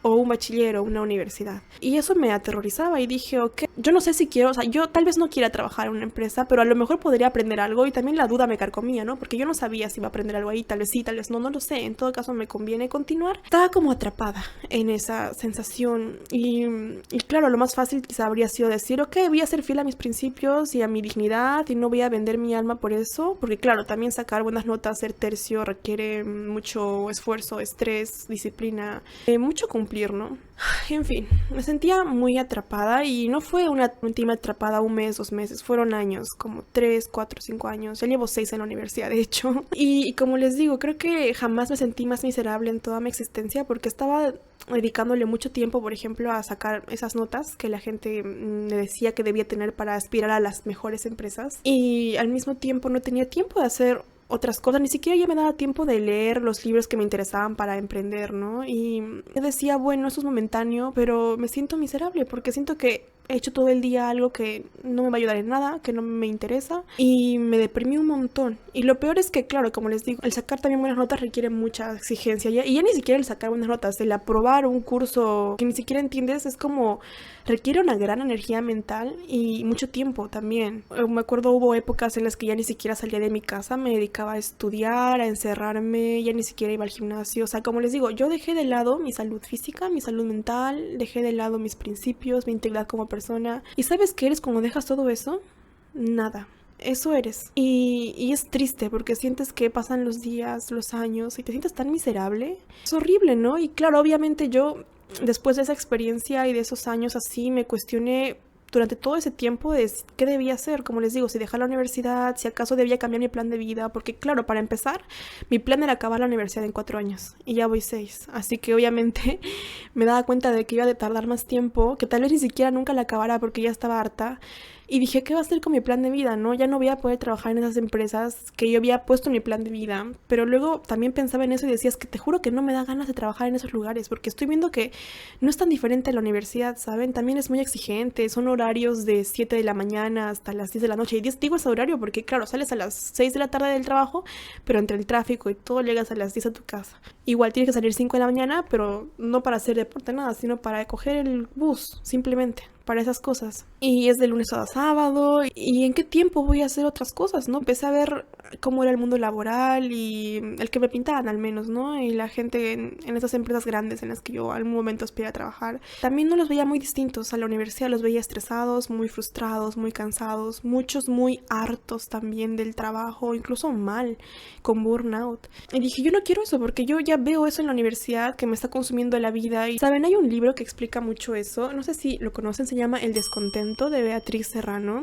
o un bachiller o una universidad. Y eso me aterrorizaba y dije, ok, yo no sé si quiero, o sea, yo tal vez no quiera trabajar en una empresa, pero a lo mejor podría aprender algo, y también la duda me carcomía, ¿no? Porque yo no sabía si iba a aprender algo ahí, tal vez sí, tal vez no, no lo sé. En todo caso me conviene continuar. Estaba como atrapada en esa sensación y claro, lo más fácil quizá habría sido decir, ok, voy a ser fiel a mis principios y a mi dignidad y no voy a vender mi alma por eso, porque claro, también sacar buenas notas, ser tercio, requiere mucho esfuerzo, estrés, disciplina, mucho cumplir, ¿no? En fin, me sentía muy atrapada, y no fue una última atrapada un mes, 2 meses, fueron años, como 3, 4, 5 años, ya llevo 6 en la universidad de hecho, y como les digo, creo que jamás me sentí más miserable en toda mi existencia, porque estaba dedicándole mucho tiempo, por ejemplo, a sacar esas notas que la gente me decía que debía tener para aspirar a las mejores empresas, y al mismo tiempo no tenía tiempo de hacer otras cosas, ni siquiera ya me daba tiempo de leer los libros que me interesaban para emprender, ¿no? Y yo decía, bueno, eso es momentáneo, pero me siento miserable porque siento que he hecho todo el día algo que no me va a ayudar en nada, que no me interesa, y me deprimí un montón. Y lo peor es que, claro, como les digo, el sacar también buenas notas requiere mucha exigencia, y ya ni siquiera el sacar buenas notas, el aprobar un curso que ni siquiera entiendes, es como requiere una gran energía mental y mucho tiempo también. Me acuerdo, hubo épocas en las que ya ni siquiera salía de mi casa, me dedicaba a estudiar, a encerrarme, ya ni siquiera iba al gimnasio. O sea, como les digo, yo dejé de lado mi salud física, mi salud mental, dejé de lado mis principios, mi integridad como persona. ¿Y sabes qué eres cuando dejas todo eso? Nada. Eso eres. Y es triste porque sientes que pasan los días, los años y te sientes tan miserable. Es horrible, ¿no? Y claro, obviamente yo, después de esa experiencia y de esos años así, me cuestioné durante todo ese tiempo de qué debía hacer, como les digo, si dejar la universidad, si acaso debía cambiar mi plan de vida, porque claro, para empezar, mi plan era acabar la universidad en 4 años y ya voy 6, así que obviamente me daba cuenta de que iba a tardar más tiempo, que tal vez ni siquiera nunca la acabara porque ya estaba harta. Y dije, ¿qué va a hacer con mi plan de vida, no? Ya no voy a poder trabajar en esas empresas que yo había puesto en mi plan de vida. Pero luego también pensaba en eso y decía, es que te juro que no me da ganas de trabajar en esos lugares, porque estoy viendo que no es tan diferente a la universidad, ¿saben? También es muy exigente, son horarios de 7 de la mañana hasta las 10 de la noche. Y digo ese horario porque, claro, sales a las 6 de la tarde del trabajo, pero entre el tráfico y todo llegas a las 10 a tu casa. Igual tienes que salir 5 de la mañana, pero no para hacer deporte, nada, sino para coger el bus, simplemente. Para esas cosas. Y es de lunes a sábado. ¿Y en qué tiempo voy a hacer otras cosas, no? Empecé a ver cómo era el mundo laboral y el que me pintaban al menos, ¿no? Y la gente en esas empresas grandes en las que yo algún momento aspiré a trabajar. También no los veía muy distintos a la universidad. Los veía estresados, muy frustrados, muy cansados. Muchos muy hartos también del trabajo, incluso mal, con burnout. Y dije, yo no quiero eso porque yo ya veo eso en la universidad que me está consumiendo la vida. Y, ¿saben? Hay un libro que explica mucho eso. No sé si lo conocen, se llama El descontento, de Beatriz Serrano.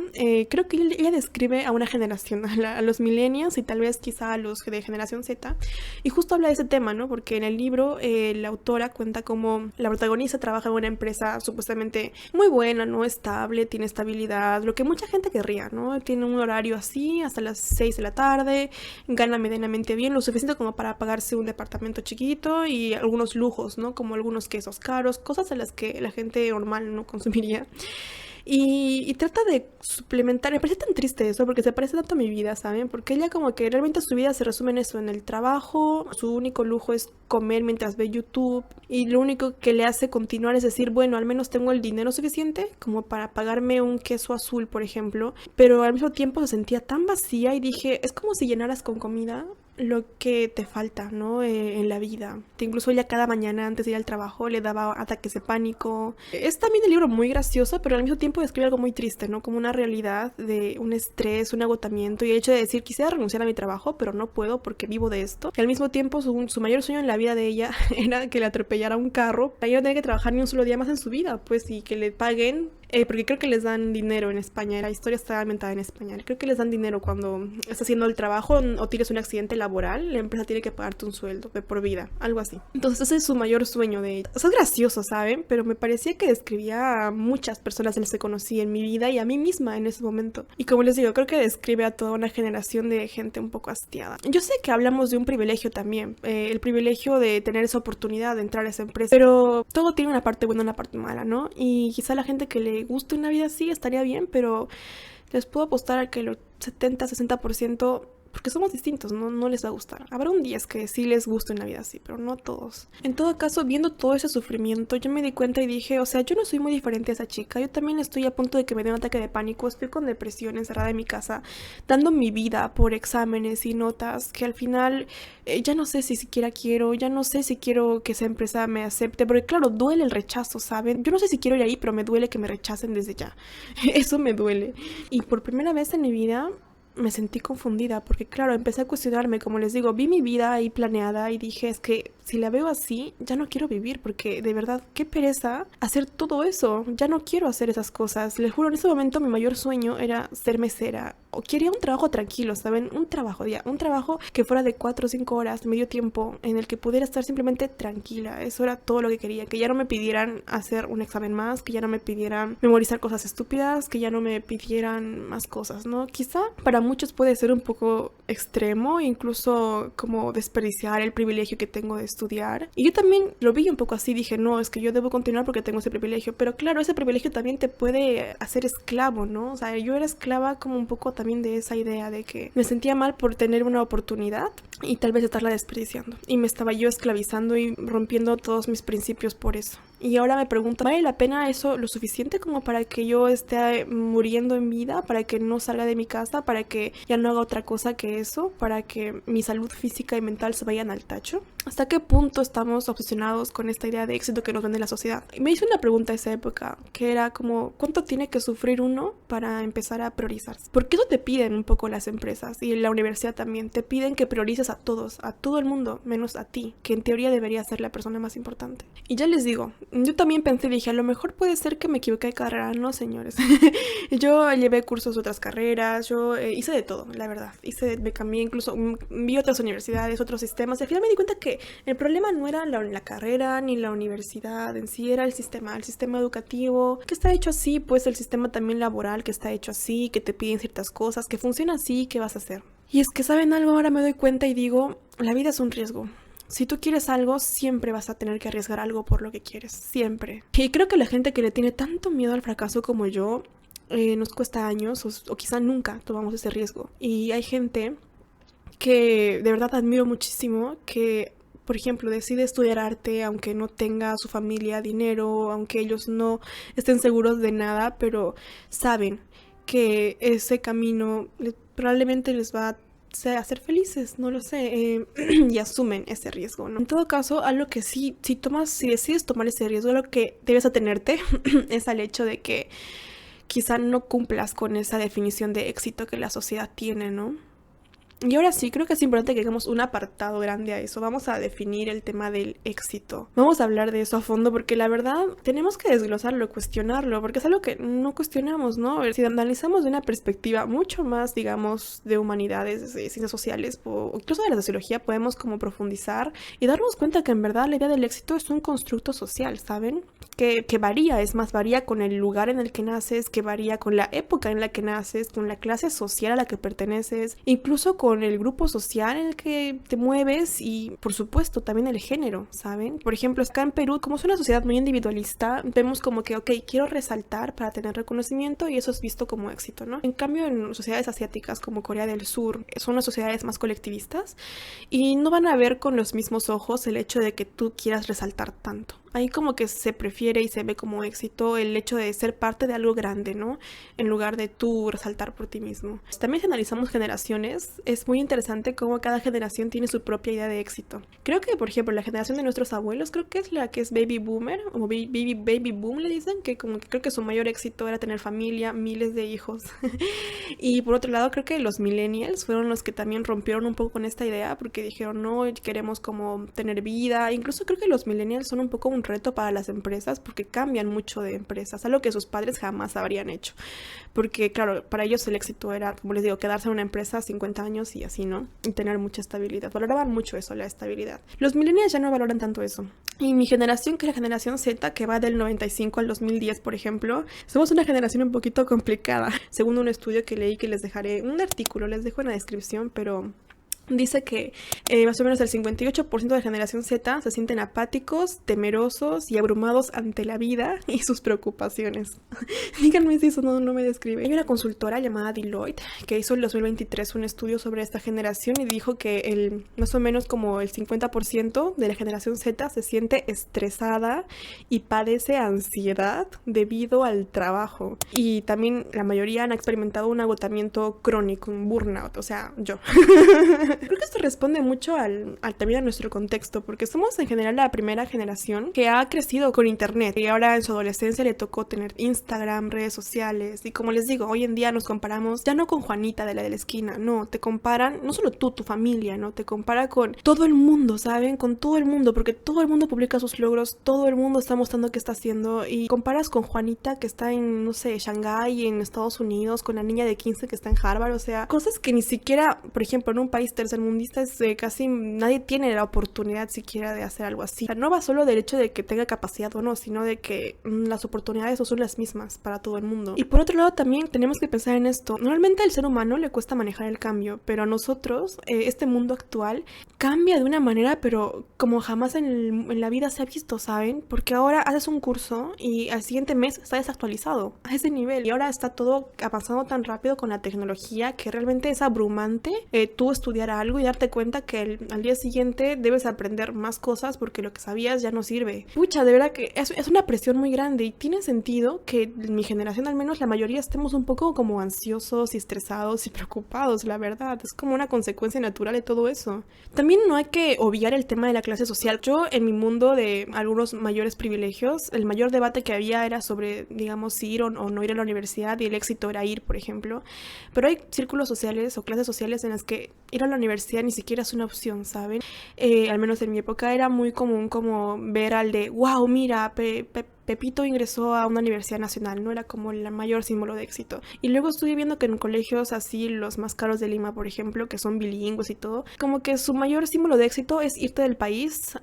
Creo que ella describe a una generación, a los millennials y tal vez quizá a los de generación Z, y justo habla de ese tema, ¿no? Porque en el libro la autora cuenta cómo la protagonista trabaja en una empresa supuestamente muy buena, ¿no? Estable, tiene estabilidad, lo que mucha gente querría, ¿no? Tiene un horario así hasta las 6 de la tarde, gana medianamente bien, lo suficiente como para pagarse un departamento chiquito y algunos lujos, ¿no? Como algunos quesos caros, cosas a las que la gente normal no consumiría. Y trata de suplementar. Me parece tan triste eso porque se parece tanto a mi vida, ¿saben? Porque ella como que realmente su vida se resume en eso, en el trabajo. Su único lujo es comer mientras ve YouTube, y lo único que le hace continuar es decir, bueno, al menos tengo el dinero suficiente como para pagarme un queso azul, por ejemplo. Pero al mismo tiempo se sentía tan vacía y dije, es como si llenaras con comida lo que te falta, ¿no? En la vida. Incluso ella cada mañana antes de ir al trabajo le daba ataques de pánico. Es también el libro muy gracioso, pero al mismo tiempo describe algo muy triste, ¿no? Como una realidad de un estrés, un agotamiento y el hecho de decir, quisiera renunciar a mi trabajo, pero no puedo porque vivo de esto. Y al mismo tiempo su mayor sueño en la vida de ella era que le atropellara un carro. Ella no tenía que trabajar ni un solo día más en su vida, pues, y que le paguen. Porque creo que les dan dinero en España, la historia está inventada en España, creo que les dan dinero cuando estás haciendo el trabajo o tienes un accidente laboral, la empresa tiene que pagarte un sueldo de por vida, algo así. Entonces ese es su mayor sueño de ella. Eso es gracioso, ¿saben? Pero me parecía que describía a muchas personas en las que conocí en mi vida y a mí misma en ese momento. Y como les digo, creo que describe a toda una generación de gente un poco hastiada. Yo sé que hablamos de un privilegio también, el privilegio de tener esa oportunidad de entrar a esa empresa, pero todo tiene una parte buena y una parte mala, ¿no? Y quizá la gente que le guste una vida así estaría bien, pero les puedo apostar a que el 70-60%, porque somos distintos, no les va a gustar. Habrá un 10 que sí les guste una vida así, pero no a todos. En todo caso, viendo todo ese sufrimiento, yo me di cuenta y dije, o sea, yo no soy muy diferente a esa chica. Yo también estoy a punto de que me dé un ataque de pánico. Estoy con depresión, encerrada en mi casa, dando mi vida por exámenes y notas, que al final ya no sé si siquiera quiero, ya no sé si quiero que esa empresa me acepte, porque claro, duele el rechazo, ¿saben? Yo no sé si quiero ir ahí, pero me duele que me rechacen desde ya. Eso me duele. Y por primera vez en mi vida me sentí confundida porque claro, empecé a cuestionarme, como les digo, vi mi vida ahí planeada y dije, es que si la veo así, ya no quiero vivir porque de verdad, qué pereza hacer todo eso, ya no quiero hacer esas cosas. Les juro, en ese momento mi mayor sueño era ser mesera o quería un trabajo tranquilo, ¿saben? Un trabajo que fuera de 4 o 5 horas, medio tiempo, en el que pudiera estar simplemente tranquila. Eso era todo lo que quería, que ya no me pidieran hacer un examen más, que ya no me pidieran memorizar cosas estúpidas, que ya no me pidieran más cosas, ¿no? Quizá para muchos puede ser un poco extremo, incluso como desperdiciar el privilegio que tengo de estudiar. Y yo también lo vi un poco así, dije, no, es que yo debo continuar porque tengo ese privilegio. Pero claro, ese privilegio también te puede hacer esclavo, ¿no? O sea, yo era esclava como un poco también de esa idea de que me sentía mal por tener una oportunidad y tal vez estarla desperdiciando. Y me estaba yo esclavizando y rompiendo todos mis principios por eso. Y ahora me pregunto, ¿vale la pena eso lo suficiente como para que yo esté muriendo en vida? ¿Para que no salga de mi casa? ¿Para que ya no haga otra cosa que eso? ¿Para que mi salud física y mental se vayan al tacho? ¿Hasta qué punto estamos obsesionados con esta idea de éxito que nos vende la sociedad? Y me hice una pregunta esa época, que era como, ¿cuánto tiene que sufrir uno para empezar a priorizarse? Porque eso te piden un poco las empresas y en la universidad también. Te piden que priorices a todos, a todo el mundo, menos a ti, que en teoría debería ser la persona más importante. Y ya les digo, yo también pensé, dije, a lo mejor puede ser que me equivoqué de carrera. No, señores. Yo llevé cursos de otras carreras, yo hice de todo, la verdad. Me cambié, incluso vi otras universidades, otros sistemas, y al final me di cuenta que el problema no era la carrera ni la universidad en sí, era el sistema educativo, que está hecho así, pues el sistema también laboral que está hecho así, que te piden ciertas cosas, que funciona así, ¿qué vas a hacer? Y es que, ¿saben algo? Ahora me doy cuenta y digo, la vida es un riesgo. Si tú quieres algo, siempre vas a tener que arriesgar algo por lo que quieres, siempre. Y creo que la gente que le tiene tanto miedo al fracaso como yo, nos cuesta años o quizá nunca tomamos ese riesgo. Y hay gente que de verdad admiro muchísimo, que por ejemplo decide estudiar arte aunque no tenga su familia dinero, aunque ellos no estén seguros de nada, pero saben que ese camino probablemente les va a hacer felices, no lo sé, y asumen ese riesgo, ¿no? En todo caso, algo que si decides tomar ese riesgo, lo que debes atenerte es al hecho de que quizá no cumplas con esa definición de éxito que la sociedad tiene, ¿no? Y ahora sí, creo que es importante que hagamos un apartado grande a eso. Vamos a definir el tema del éxito. Vamos a hablar de eso a fondo porque la verdad tenemos que desglosarlo, cuestionarlo, porque es algo que no cuestionamos, ¿no? A ver, si analizamos de una perspectiva mucho más, digamos, de humanidades, de ciencias sociales o incluso de la sociología, podemos como profundizar y darnos cuenta que en verdad la idea del éxito es un constructo social, ¿saben? Que varía, es más, varía con el lugar en el que naces, que varía con la época en la que naces, con la clase social a la que perteneces, incluso con el grupo social en el que te mueves y, por supuesto, también el género, ¿saben? Por ejemplo, acá en Perú, como es una sociedad muy individualista, vemos como que, ok, quiero resaltar para tener reconocimiento y eso es visto como éxito, ¿no? En cambio, en sociedades asiáticas como Corea del Sur, son las sociedades más colectivistas y no van a ver con los mismos ojos el hecho de que tú quieras resaltar tanto. Ahí como que se prefiere y se ve como éxito el hecho de ser parte de algo grande, ¿no? En lugar de tú resaltar por ti mismo. También si analizamos generaciones, es muy interesante cómo cada generación tiene su propia idea de éxito. Creo que, por ejemplo, la generación de nuestros abuelos, creo que es la que es baby boomer, o baby boom le dicen, que como que creo que su mayor éxito era tener familia, miles de hijos. Y por otro lado, creo que los millennials fueron los que también rompieron un poco con esta idea, porque dijeron, no, queremos como tener vida. Incluso creo que los millennials son un poco un reto para las empresas, porque cambian mucho de empresas, algo que sus padres jamás habrían hecho. Porque, claro, para ellos el éxito era, como les digo, quedarse en una empresa 50 años y así, ¿no? Y tener mucha estabilidad. Valoraban mucho eso, la estabilidad. Los millennials ya no valoran tanto eso. Y mi generación, que es la generación Z, que va del 95 al 2010, por ejemplo, somos una generación un poquito complicada. Según un estudio que leí, que les dejaré un artículo, les dejo en la descripción, pero dice que más o menos el 58% de la generación Z se sienten apáticos, temerosos y abrumados ante la vida y sus preocupaciones. Díganme si eso no me describe. Hay una consultora llamada Deloitte que hizo en 2023 un estudio sobre esta generación y dijo que más o menos como el 50% de la generación Z se siente estresada y padece ansiedad debido al trabajo. Y también la mayoría han experimentado un agotamiento crónico, un burnout, o sea, yo. Creo que esto responde mucho también a nuestro contexto, porque somos en general la primera generación que ha crecido con internet y ahora en su adolescencia le tocó tener Instagram, redes sociales, y como les digo, hoy en día nos comparamos ya no con Juanita de la esquina, no, te comparan, no solo tú, tu familia, no, te compara con todo el mundo, ¿saben? Con todo el mundo, porque todo el mundo publica sus logros, todo el mundo está mostrando qué está haciendo, y comparas con Juanita que está en, no sé, Shanghái, en Estados Unidos, con la niña de 15 que está en Harvard, o sea, cosas que ni siquiera, por ejemplo, en un país tercermundista casi nadie tiene la oportunidad siquiera de hacer algo así. O sea, no va solo del hecho de que tenga capacidad o no, sino de que las oportunidades no son las mismas para todo el mundo. Y por otro lado también tenemos que pensar en esto. Normalmente al ser humano le cuesta manejar el cambio, pero a nosotros este mundo actual cambia de una manera pero como jamás en la vida se ha visto, ¿saben? Porque ahora haces un curso y al siguiente mes está desactualizado a ese nivel y ahora está todo avanzando tan rápido con la tecnología que realmente es abrumante tú estudiar algo y darte cuenta que al día siguiente debes aprender más cosas porque lo que sabías ya no sirve. Pucha, de verdad que es una presión muy grande y tiene sentido que en mi generación al menos la mayoría estemos un poco como ansiosos y estresados y preocupados, la verdad. Es como una consecuencia natural de todo eso. También no hay que obviar el tema de la clase social. Yo en mi mundo de algunos mayores privilegios, el mayor debate que había era sobre, digamos, si ir o no ir a la universidad y el éxito era ir, por ejemplo. Pero hay círculos sociales o clases sociales en las que ir a la universidad ni siquiera es una opción, ¿saben? Al menos en mi época era muy común como ver al de, wow, mira, Pepito ingresó a una universidad nacional, no era como el mayor símbolo de éxito. Y luego estuve viendo que en colegios así, los más caros de Lima, por ejemplo, que son bilingües y todo, como que su mayor símbolo de éxito es irte del país,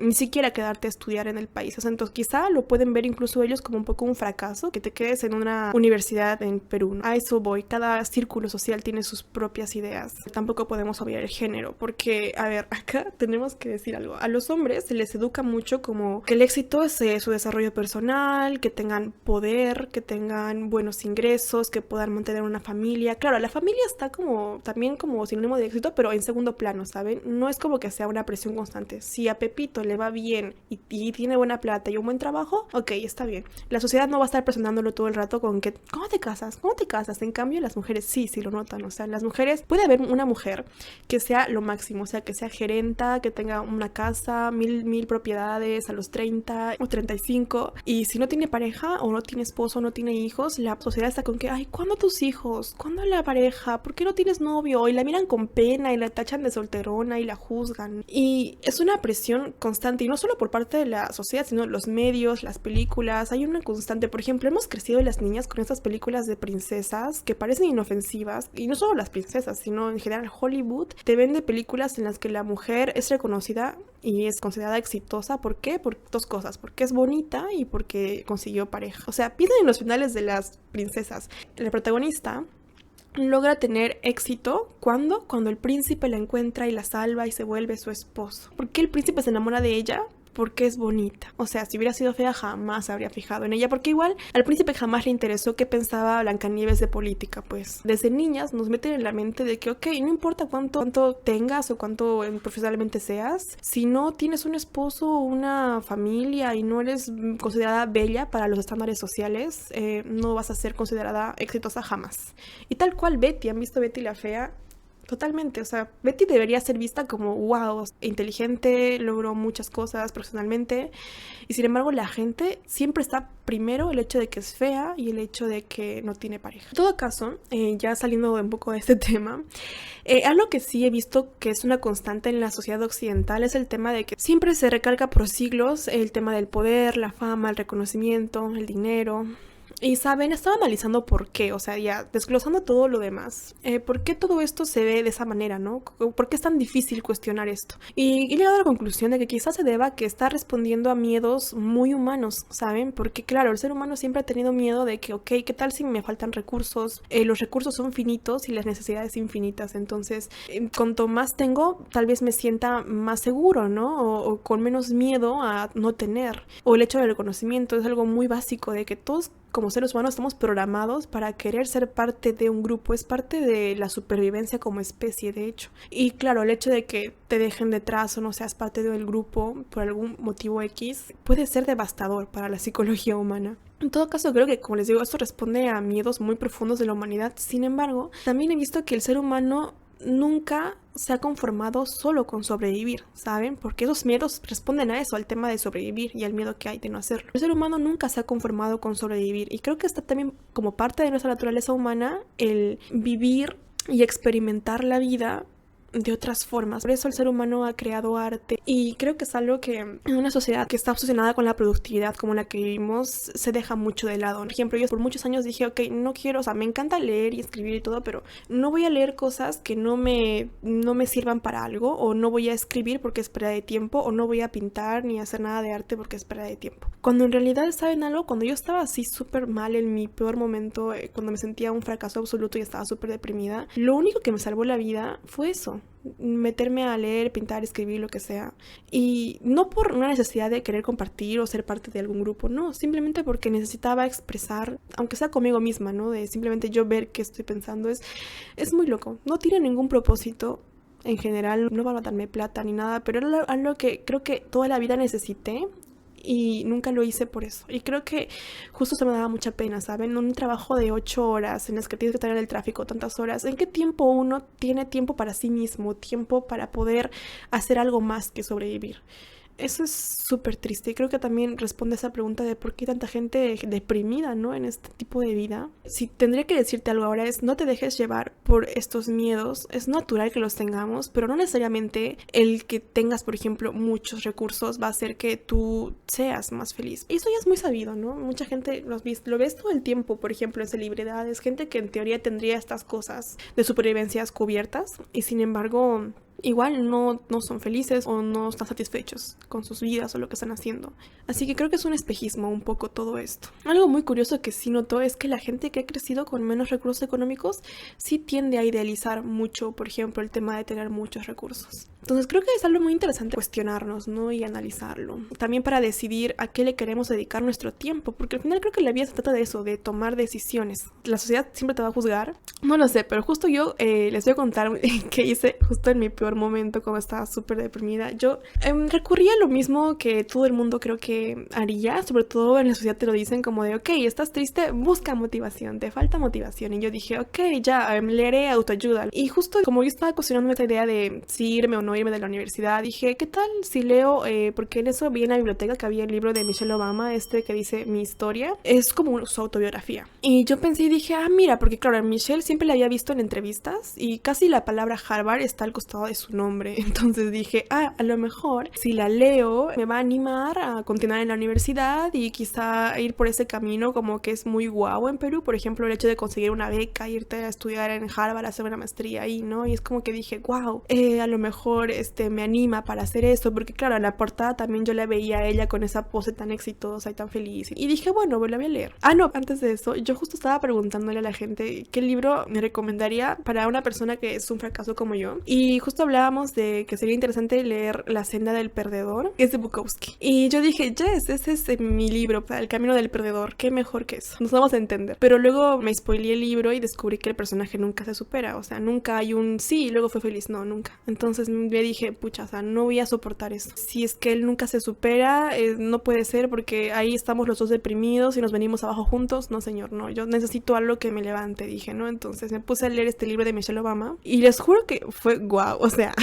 ni siquiera quedarte a estudiar en el país. O sea, entonces quizá lo pueden ver incluso ellos como un poco un fracaso, que te quedes en una universidad en Perú, ¿no? A eso voy, cada círculo social tiene sus propias ideas. Tampoco podemos obviar el género, porque, a ver, acá tenemos que decir algo. A los hombres se les educa mucho como que el éxito es su desarrollo personal, que tengan poder, que tengan buenos ingresos, que puedan mantener una familia. Claro, la familia está como también como sinónimo de éxito, pero en segundo plano, ¿saben? No es como que sea una presión constante. Si a Pepito le va bien y tiene buena plata y un buen trabajo, ok, está bien. La sociedad no va a estar presionándolo todo el rato con que, ¿cómo te casas? ¿Cómo te casas? En cambio, las mujeres sí lo notan. O sea, las mujeres, puede haber una mujer que sea lo máximo, o sea, que sea gerenta, que tenga una casa, mil propiedades a los 30 o 35, y si no tiene pareja o no tiene esposo o no tiene hijos, la sociedad está con que, ay, ¿cuándo tus hijos? ¿Cuándo la pareja? ¿Por qué no tienes novio? Y la miran con pena y la tachan de solterona y la juzgan. Y es una presión constante, y no solo por parte de la sociedad, sino los medios, las películas. Hay una constante, por ejemplo, hemos crecido las niñas con estas películas de princesas que parecen inofensivas, y no solo las princesas, sino en general Hollywood te vende películas en las que la mujer es reconocida y es considerada exitosa. ¿Por qué? Por dos cosas, porque es bonita y porque consiguió pareja. O sea, piensen en los finales de las princesas. La protagonista logra tener éxito cuando el príncipe la encuentra y la salva y se vuelve su esposo. ¿Por qué el príncipe se enamora de ella? Porque es bonita. O sea, si hubiera sido fea jamás se habría fijado en ella, porque igual al príncipe jamás le interesó qué pensaba Blancanieves de política. Pues desde niñas nos meten en la mente de que ok, no importa cuánto tengas o cuánto profesionalmente seas, si no tienes un esposo o una familia y no eres considerada bella para los estándares sociales, no vas a ser considerada exitosa jamás. Y tal cual Betty, ¿han visto Betty la Fea? Totalmente, o sea, Betty debería ser vista como wow, inteligente, logró muchas cosas profesionalmente y sin embargo la gente siempre está primero el hecho de que es fea y el hecho de que no tiene pareja. En todo caso, ya saliendo un poco de este tema, algo que sí he visto que es una constante en la sociedad occidental es el tema de que siempre se recalca por siglos el tema del poder, la fama, el reconocimiento, el dinero. Y saben, estaba analizando por qué, o sea, ya desglosando todo lo demás, por qué todo esto se ve de esa manera, ¿no? ¿Por qué es tan difícil cuestionar esto? Y he llegado a la conclusión de que quizás se deba a que está respondiendo a miedos muy humanos, ¿saben? Porque claro, el ser humano siempre ha tenido miedo de que, ok, ¿qué tal si me faltan recursos? Los recursos son finitos y las necesidades infinitas, entonces, cuanto más tengo, tal vez me sienta más seguro, ¿no? O con menos miedo a no tener. O el hecho del reconocimiento es algo muy básico de que todos como seres humanos estamos programados para querer ser parte de un grupo, es parte de la supervivencia como especie, de hecho. Y claro, el hecho de que te dejen detrás o no seas parte del grupo por algún motivo X puede ser devastador para la psicología humana. En todo caso, creo que, como les digo, esto responde a miedos muy profundos de la humanidad. Sin embargo, también he visto que el ser humano nunca se ha conformado solo con sobrevivir, ¿saben? Porque esos miedos responden a eso, al tema de sobrevivir y al miedo que hay de no hacerlo. El ser humano nunca se ha conformado con sobrevivir y creo que está también como parte de nuestra naturaleza humana el vivir y experimentar la vida de otras formas. Por eso el ser humano ha creado arte y creo que es algo que en una sociedad que está obsesionada con la productividad como la que vivimos se deja mucho de lado. Por ejemplo, yo por muchos años dije, ok, no quiero, o sea, me encanta leer y escribir y todo, pero no voy a leer cosas que no me sirvan para algo, o no voy a escribir porque es pérdida de tiempo, o no voy a pintar ni hacer nada de arte porque es pérdida de tiempo. Cuando en realidad, ¿saben algo? Cuando yo estaba así súper mal en mi peor momento, cuando me sentía un fracaso absoluto y estaba súper deprimida, lo único que me salvó la vida fue eso. Meterme a leer, pintar, escribir, lo que sea. Y no por una necesidad de querer compartir o ser parte de algún grupo, no, simplemente porque necesitaba expresar, aunque sea conmigo misma, ¿no? De simplemente yo ver qué estoy pensando. Es muy loco, no tiene ningún propósito. En general, no va a darme plata ni nada, pero era algo que creo que toda la vida necesité y nunca lo hice por eso. Y creo que justo se me daba mucha pena, ¿saben? Un trabajo de 8 horas en las que tienes que estar en el tráfico tantas horas. ¿En qué tiempo uno tiene tiempo para sí mismo? Tiempo para poder hacer algo más que sobrevivir. Eso es súper triste y creo que también responde a esa pregunta de por qué hay tanta gente deprimida, ¿no? En este tipo de vida. Si tendría que decirte algo ahora es no te dejes llevar por estos miedos. Es natural que los tengamos, pero no necesariamente el que tengas, por ejemplo, muchos recursos va a hacer que tú seas más feliz. Y eso ya es muy sabido, ¿no? Mucha gente lo ves todo el tiempo, por ejemplo, en celebridades, gente que en teoría tendría estas cosas de supervivencias cubiertas y sin embargo igual no son felices o no están satisfechos con sus vidas o lo que están haciendo. Así que creo que es un espejismo un poco todo esto. Algo muy curioso que sí noto es que la gente que ha crecido con menos recursos económicos sí tiende a idealizar mucho, por ejemplo, el tema de tener muchos recursos. Entonces creo que es algo muy interesante cuestionarnos, ¿no? Y analizarlo. También para decidir a qué le queremos dedicar nuestro tiempo, porque al final creo que la vida se trata de eso, de tomar decisiones. La sociedad siempre te va a juzgar. No lo sé, pero justo yo les voy a contar qué hice justo en mi peor momento cuando estaba súper deprimida. Yo recurría a lo mismo que todo el mundo creo que haría, sobre todo en la sociedad te lo dicen como de, ok, estás triste, busca motivación, te falta motivación. Y yo dije, ok, ya, leeré autoayuda. Y justo como yo estaba cuestionando esta idea de si irme o no irme de la universidad, dije, ¿qué tal si leo? Porque en eso vi en la biblioteca que había el libro de Michelle Obama, que dice Mi historia. Es como su autobiografía. Y yo pensé y dije, mira, porque claro, a Michelle siempre la había visto en entrevistas y casi la palabra Harvard está al costado de su nombre. Entonces dije, a lo mejor si la leo me va a animar a continuar en la universidad y quizá ir por ese camino como que es muy guau en Perú. Por ejemplo, el hecho de conseguir una beca, irte a estudiar en Harvard, hacer una maestría ahí, ¿no? Y es como que dije, wow, a lo mejor me anima para hacer eso, porque claro, en la portada también yo la veía a ella con esa pose tan exitosa y tan feliz. Y dije, bueno, pues la voy a leer. No, antes de eso, yo justo estaba preguntándole a la gente qué libro me recomendaría para una persona que es un fracaso como yo. Y justo hablábamos de que sería interesante leer La senda del perdedor, que es de Bukowski. Y yo dije, yes, ese es mi libro, El camino del perdedor, qué mejor que eso, nos vamos a entender. Pero luego me spoileé el libro y descubrí que el personaje nunca se supera, o sea, nunca hay un sí y luego fue feliz, no, nunca. Entonces me dije, pucha, o sea, no voy a soportar eso. Si es que él nunca se supera, no puede ser porque ahí estamos los dos deprimidos y nos venimos abajo juntos. No, señor, no, yo necesito algo que me levante, dije, ¿no? Entonces me puse a leer este libro de Michelle Obama y les juro que fue guau, o sea,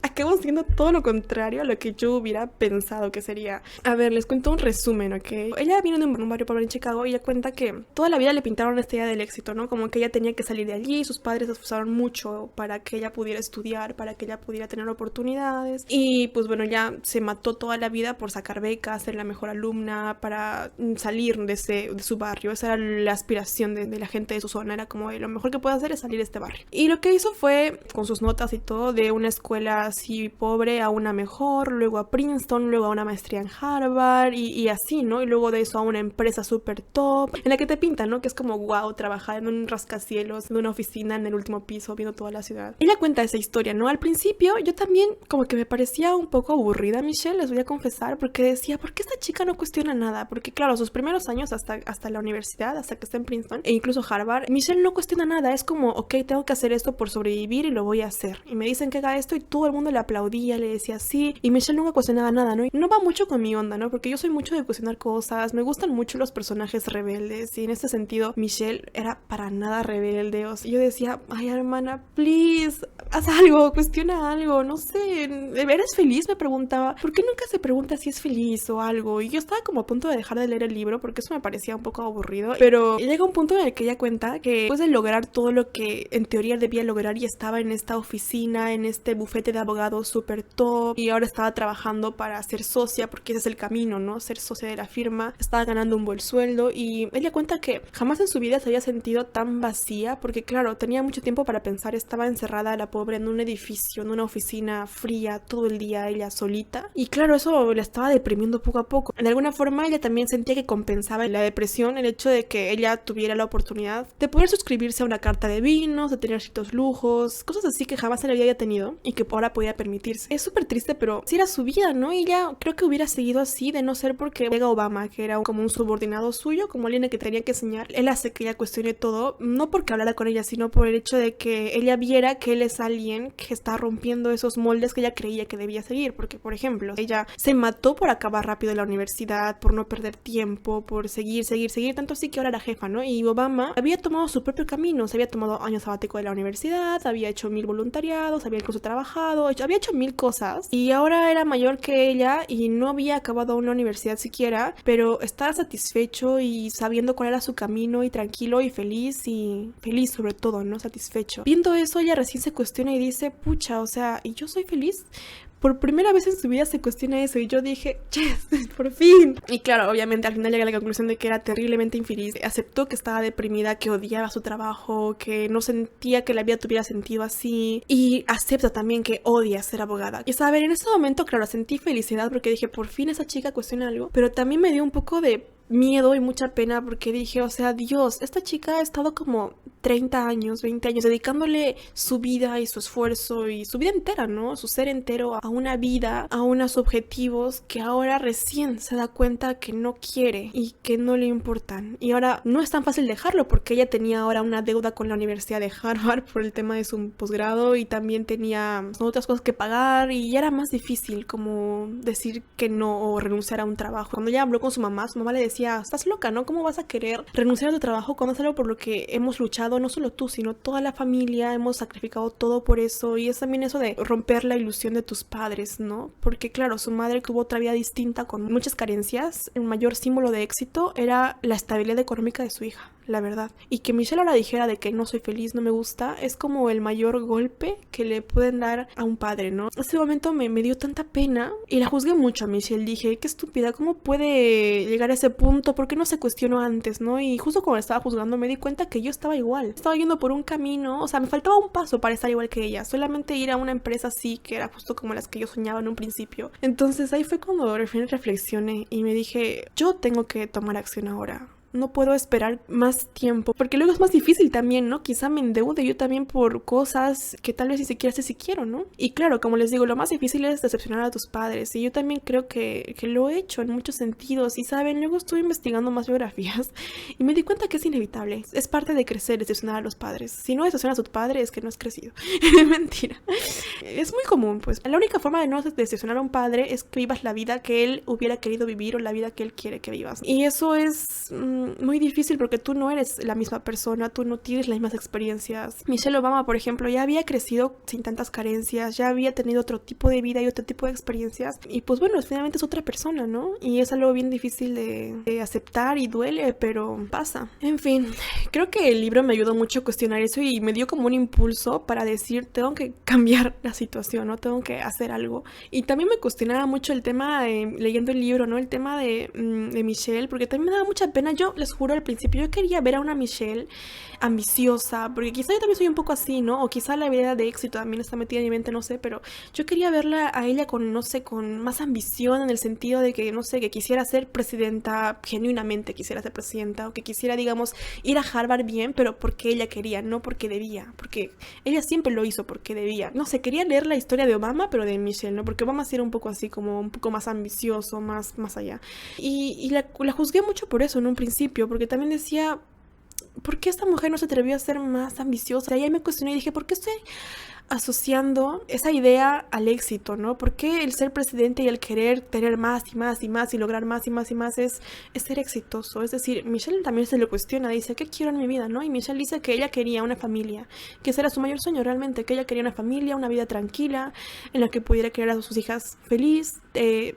acabó siendo todo lo contrario a lo que yo hubiera pensado que sería. A ver, les cuento un resumen, ¿ok? Ella viene de un barrio pobre en Chicago y ella cuenta que toda la vida le pintaron esta idea del éxito, ¿no? Como que ella tenía que salir de allí y sus padres se esforzaron mucho para que ella pudiera estudiar, para que ella pudiera tener oportunidades. Y pues bueno, ya se mató toda la vida por sacar becas, ser la mejor alumna, para salir de su barrio. Esa era la aspiración de la gente de su zona, era como lo mejor que puede hacer es salir de este barrio. Y lo que hizo fue, con sus notas y todo, de una escuela así pobre a una mejor, luego a Princeton, luego a una maestría en Harvard y así, ¿no? Y luego de eso a una empresa súper top, en la que te pintan, ¿no? Que es como wow, trabajar en un rascacielos, en una oficina en el último piso, viendo toda la ciudad. Ella cuenta esa historia, ¿no? Al principio yo también como que me parecía un poco aburrida, Michelle, les voy a confesar, porque decía, ¿por qué esta chica no cuestiona nada? Porque claro, sus primeros años hasta la universidad, hasta que está en Princeton e incluso Harvard, Michelle no cuestiona nada, es como, ok, tengo que hacer esto por sobrevivir y lo voy a hacer. Y me dicen que haga esto y todo el mundo le aplaudía, le decía sí, y Michelle nunca cuestionaba nada, ¿no? Y no va mucho con mi onda, ¿no? Porque yo soy mucho de cuestionar cosas, me gustan mucho los personajes rebeldes y en este sentido Michelle era para nada rebelde, o sea, yo decía, ay hermana, please, haz algo, cuestiona algo, no sé, ¿eres feliz? Me preguntaba, ¿por qué nunca se pregunta si es feliz o algo? Y yo estaba como a punto de dejar de leer el libro porque eso me parecía un poco aburrido, pero llega un punto en el que ella cuenta que después de lograr todo lo que en teoría debía lograr y estaba en esta oficina, en este bufete de abogados súper top y ahora estaba trabajando para ser socia porque ese es el camino, ¿no? Ser socia de la firma, estaba ganando un buen sueldo y ella cuenta que jamás en su vida se había sentido tan vacía porque claro, tenía mucho tiempo para pensar, estaba encerrada la pobre en un edificio, en una oficina fría todo el día ella solita y claro, eso la estaba deprimiendo poco a poco. De alguna forma ella también sentía que compensaba la depresión el hecho de que ella tuviera la oportunidad de poder suscribirse a una carta de vinos, de tener ciertos lujos, cosas así que jamás en la vida había tenido y que ahora podía permitirse. Es súper triste, pero sí era su vida, ¿no? Y ella creo que hubiera seguido así de no ser porque llega Obama, que era como un subordinado suyo, como alguien que tenía que enseñar. Él hace que ella cuestione todo, no porque hablara con ella, sino por el hecho de que ella viera que él es alguien que está rompiendo esos moldes que ella creía que debía seguir, porque por ejemplo, ella se mató por acabar rápido la universidad, por no perder tiempo, por seguir, tanto así que ahora era jefa, ¿no? Y Obama había tomado su propio camino, se había tomado años sabático de la universidad, había hecho 1000 voluntariados, había incluso trabajado, había hecho 1000 cosas y ahora era mayor que ella y no había acabado una universidad siquiera, pero estaba satisfecho y sabiendo cuál era su camino y tranquilo y feliz sobre todo, ¿no? Satisfecho. Viendo eso, ella recién se cuestiona y dice, pucha, o sea, ¿y yo soy feliz? Por primera vez en su vida se cuestiona eso y yo dije, yes, por fin. Y claro, obviamente al final llega a la conclusión de que era terriblemente infeliz. Aceptó que estaba deprimida, que odiaba su trabajo, que no sentía que la vida tuviera sentido así. Y acepta también que odia ser abogada. Y saber, en ese momento, claro, sentí felicidad porque dije, por fin esa chica cuestiona algo. Pero también me dio un poco de miedo y mucha pena porque dije, o sea, Dios, esta chica ha estado como 30 años, 20 años dedicándole su vida y su esfuerzo y su vida entera, ¿no? Su ser entero a una vida, a unos objetivos que ahora recién se da cuenta que no quiere y que no le importan. Y ahora no es tan fácil dejarlo porque ella tenía ahora una deuda con la Universidad de Harvard por el tema de su posgrado y también tenía otras cosas que pagar y ya era más difícil como decir que no o renunciar a un trabajo. Cuando ella habló con su mamá le decía, estás loca, ¿no? ¿Cómo vas a querer renunciar a tu trabajo cuando es algo por lo que hemos luchado, no solo tú, sino toda la familia, hemos sacrificado todo por eso? Y es también eso de romper la ilusión de tus padres, ¿no? Porque claro, su madre tuvo otra vida distinta con muchas carencias. El mayor símbolo de éxito era la estabilidad económica de su hija, la verdad. Y que Michelle ahora dijera de que no soy feliz, no me gusta, es como el mayor golpe que le pueden dar a un padre, ¿no? Ese momento me dio tanta pena y la juzgué mucho a Michelle. Dije, qué estúpida, ¿cómo puede llegar a ese punto? ¿Por qué no se cuestionó antes, no? Y justo cuando la estaba juzgando me di cuenta que yo estaba igual. Estaba yendo por un camino, o sea, me faltaba un paso para estar igual que ella. Solamente ir a una empresa así, que era justo como las que yo soñaba en un principio. Entonces ahí fue cuando reflexioné y me dije, yo tengo que tomar acción ahora. no puedo esperar más tiempo, porque luego es más difícil también, ¿no? Quizá me endeude yo también por cosas que tal vez ni siquiera sé si quiero, ¿no? Y claro, como les digo, lo más difícil es decepcionar a tus padres, y yo también creo que lo he hecho en muchos sentidos, y saben, luego estuve investigando más biografías y me di cuenta que es inevitable, es parte de crecer, decepcionar a los padres. Si no decepcionas a tu padre es que no has crecido. Mentira. Es muy común, pues. La única forma de no decepcionar a un padre es que vivas la vida que él hubiera querido vivir o la vida que él quiere que vivas. Y eso es muy difícil porque tú no eres la misma persona, tú no tienes las mismas experiencias. Michelle Obama, por ejemplo, ya había crecido sin tantas carencias, ya había tenido otro tipo de vida y otro tipo de experiencias. Y pues bueno, finalmente es otra persona, ¿no? Y es algo bien difícil de aceptar y duele, pero pasa. En fin, creo que el libro me ayudó mucho a cuestionar eso y me dio como un impulso para decir, tengo que cambiar la situación, ¿no? Tengo que hacer algo. Y también me cuestionaba mucho el tema, leyendo el libro, ¿no? El tema de Michelle, porque también me daba mucha pena. Yo les juro al principio, yo quería ver a una Michelle ambiciosa, porque quizá yo también soy un poco así, ¿no? O quizá la vida de éxito también está metida en mi mente, no sé, pero yo quería verla a ella con, no sé, con más ambición en el sentido de que, no sé, que quisiera ser presidenta, genuinamente quisiera ser presidenta, o que quisiera, digamos, ir a Harvard bien, pero porque ella quería, no porque debía, porque ella siempre lo hizo porque debía. No sé, quería leer la historia de Obama, pero de Michelle, ¿no? Porque Obama sí era un poco así, como un poco más ambicioso, más allá. Y la juzgué mucho por eso en un principio, porque también decía, ¿por qué esta mujer no se atrevió a ser más ambiciosa? Y ahí me cuestioné y dije, ¿por qué estoy asociando esa idea al éxito, ¿no? ¿Por qué el ser presidente y el querer tener más y más y más y lograr más y más y más es ser exitoso? Es decir, Michelle también se lo cuestiona, dice, ¿qué quiero en mi vida, no? Y Michelle dice que ella quería una familia, que ese era su mayor sueño realmente, que ella quería una familia, una vida tranquila, en la que pudiera criar a sus hijas feliz,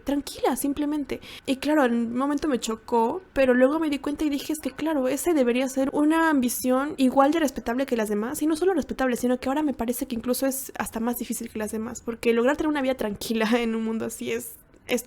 tranquila, simplemente. Y claro, en un momento me chocó, pero luego me di cuenta y dije, es que claro, ese debería ser una ambición igual de respetable que las demás, y no solo respetable, sino que ahora me parece que incluso es hasta más difícil que las demás, porque lograr tener una vida tranquila en un mundo así es